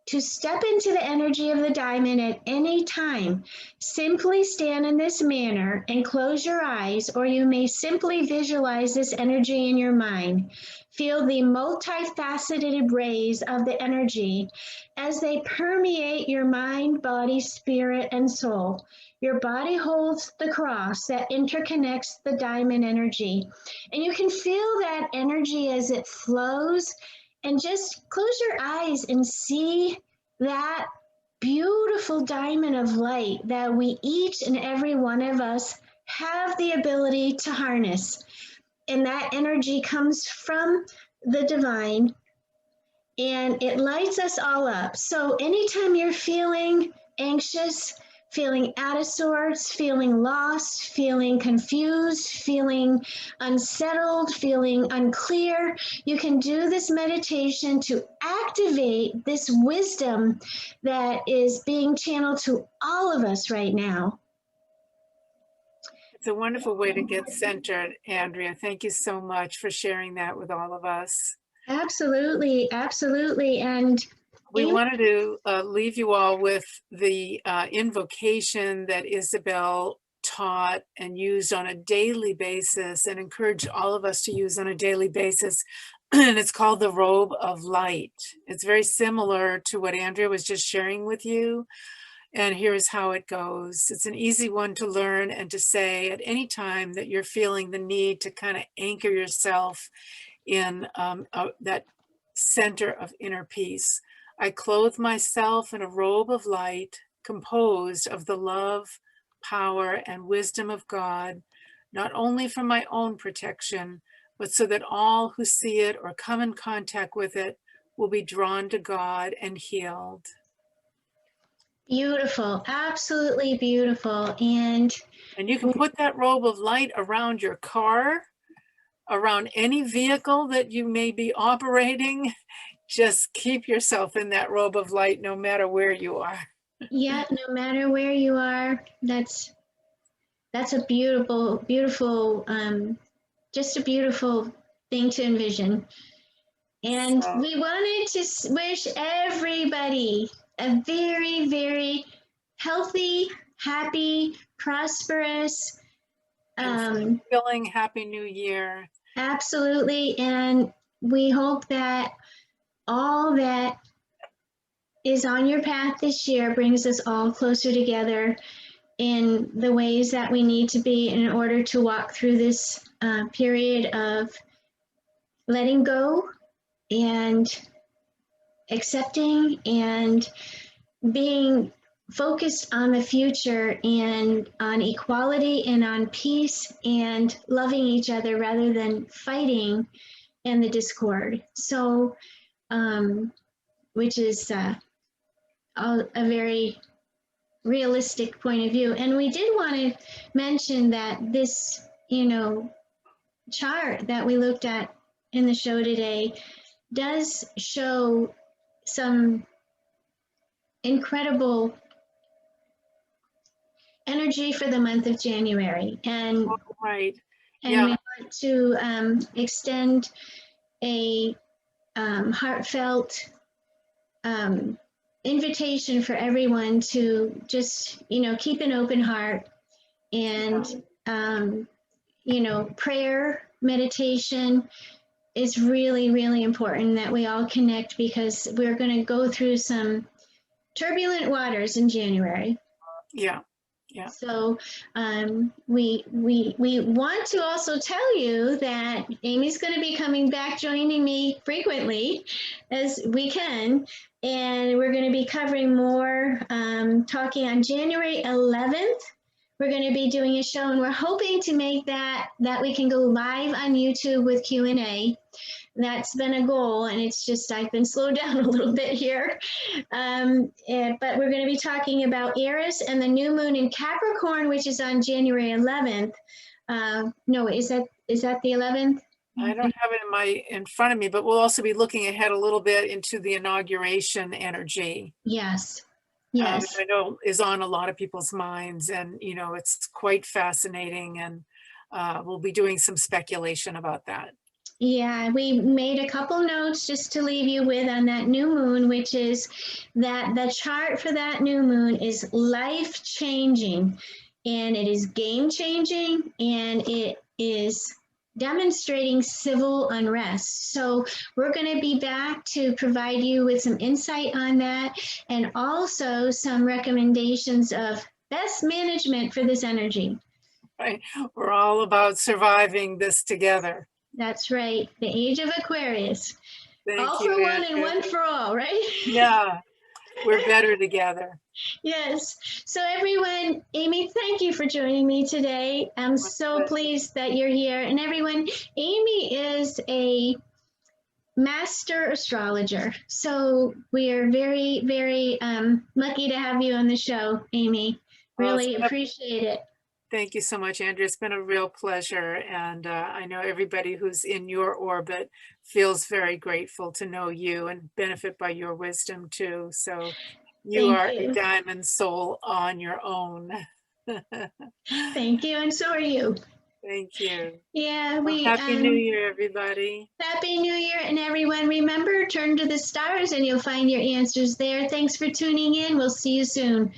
To step into the energy of the diamond at any time, simply stand in this manner and close your eyes, or you may simply visualize this energy in your mind. Feel the multifaceted rays of the energy as they permeate your mind, body, spirit, and soul. Your body holds the cross that interconnects the diamond energy. And you can feel that energy as it flows. And just close your eyes and see that beautiful diamond of light that we each and every one of us have the ability to harness. And that energy comes from the divine and it lights us all up. So anytime you're feeling anxious, feeling out of sorts, feeling lost, feeling confused, feeling unsettled, feeling unclear, you can do this meditation to activate this wisdom that is being channeled to all of us right now. It's a wonderful way to get centered, Andrea. Thank you so much for sharing that with all of us. Absolutely, absolutely. And we wanted to leave you all with the invocation that Isabel taught and used on a daily basis and encouraged all of us to use on a daily basis. And it's called the Robe of Light. It's very similar to what Andrea was just sharing with you. And here's how it goes. It's an easy one to learn and to say at any time that you're feeling the need to kind of anchor yourself in that center of inner peace. I clothe myself in a robe of light composed of the love, power, and wisdom of God, not only for my own protection, but so that all who see it or come in contact with it will be drawn to God and healed. Beautiful, absolutely beautiful. And you can put that robe of light around your car, around any vehicle that you may be operating. Just keep yourself in that robe of light no matter where you are. Yeah, no matter where you are, that's a beautiful, beautiful, just a beautiful thing to envision. And we wanted to wish everybody a very, very healthy, happy, prosperous, fulfilling Happy New Year. Absolutely. And we hope that all that is on your path this year brings us all closer together in the ways that we need to be in order to walk through this period of letting go and accepting and being focused on the future and on equality and on peace and loving each other rather than fighting and the discord. So, which is a very realistic point of view. And we did want to mention that this, chart that we looked at in the show today does show some incredible energy for the month of January. And, right. And we want to extend a heartfelt invitation for everyone to just, keep an open heart and, prayer, meditation, is really, really important that we all connect, because we're going to go through some turbulent waters in January. Yeah. Yeah. So we want to also tell you that Amy's going to be coming back, joining me frequently as we can, and we're going to be covering more, talking on January 11th. We're going to be doing a show, and we're hoping to make that we can go live on YouTube with Q&A. That's been a goal, and it's just I've been slowed down a little bit here. But we're going to be talking about Eris and the new moon in Capricorn, which is on January 11th. No, is that the 11th? I don't have it in front of me, but we'll also be looking ahead a little bit into the inauguration energy. Yes. Yes. I know is on a lot of people's minds, and it's quite fascinating, and we'll be doing some speculation about that. Yeah, we made a couple notes just to leave you with on that new moon, which is that the chart for that new moon is life-changing, and it is game-changing, and it is demonstrating civil unrest. So we're going to be back to provide you with some insight on that, and also some recommendations of best management for this energy. Right. We're all about surviving this together. That's right. The age of Aquarius. Thank all you, for one Andrea. and one for all, right? Yeah, we're better together. Yes. So everyone, Amy, thank you for joining me today. I'm so pleased that you're here. And everyone, Amy is a Master Astrologer. So we are very, very lucky to have you on the show, Amy. Really appreciate it. Thank you so much, Andrea. It's been a real pleasure. And I know everybody who's in your orbit feels very grateful to know you and benefit by your wisdom too. So you are a diamond soul on your own. Thank you. And so are you. Thank you. Yeah, Happy New Year, everybody. Happy New Year. And everyone, remember, turn to the stars and you'll find your answers there. Thanks for tuning in. We'll see you soon.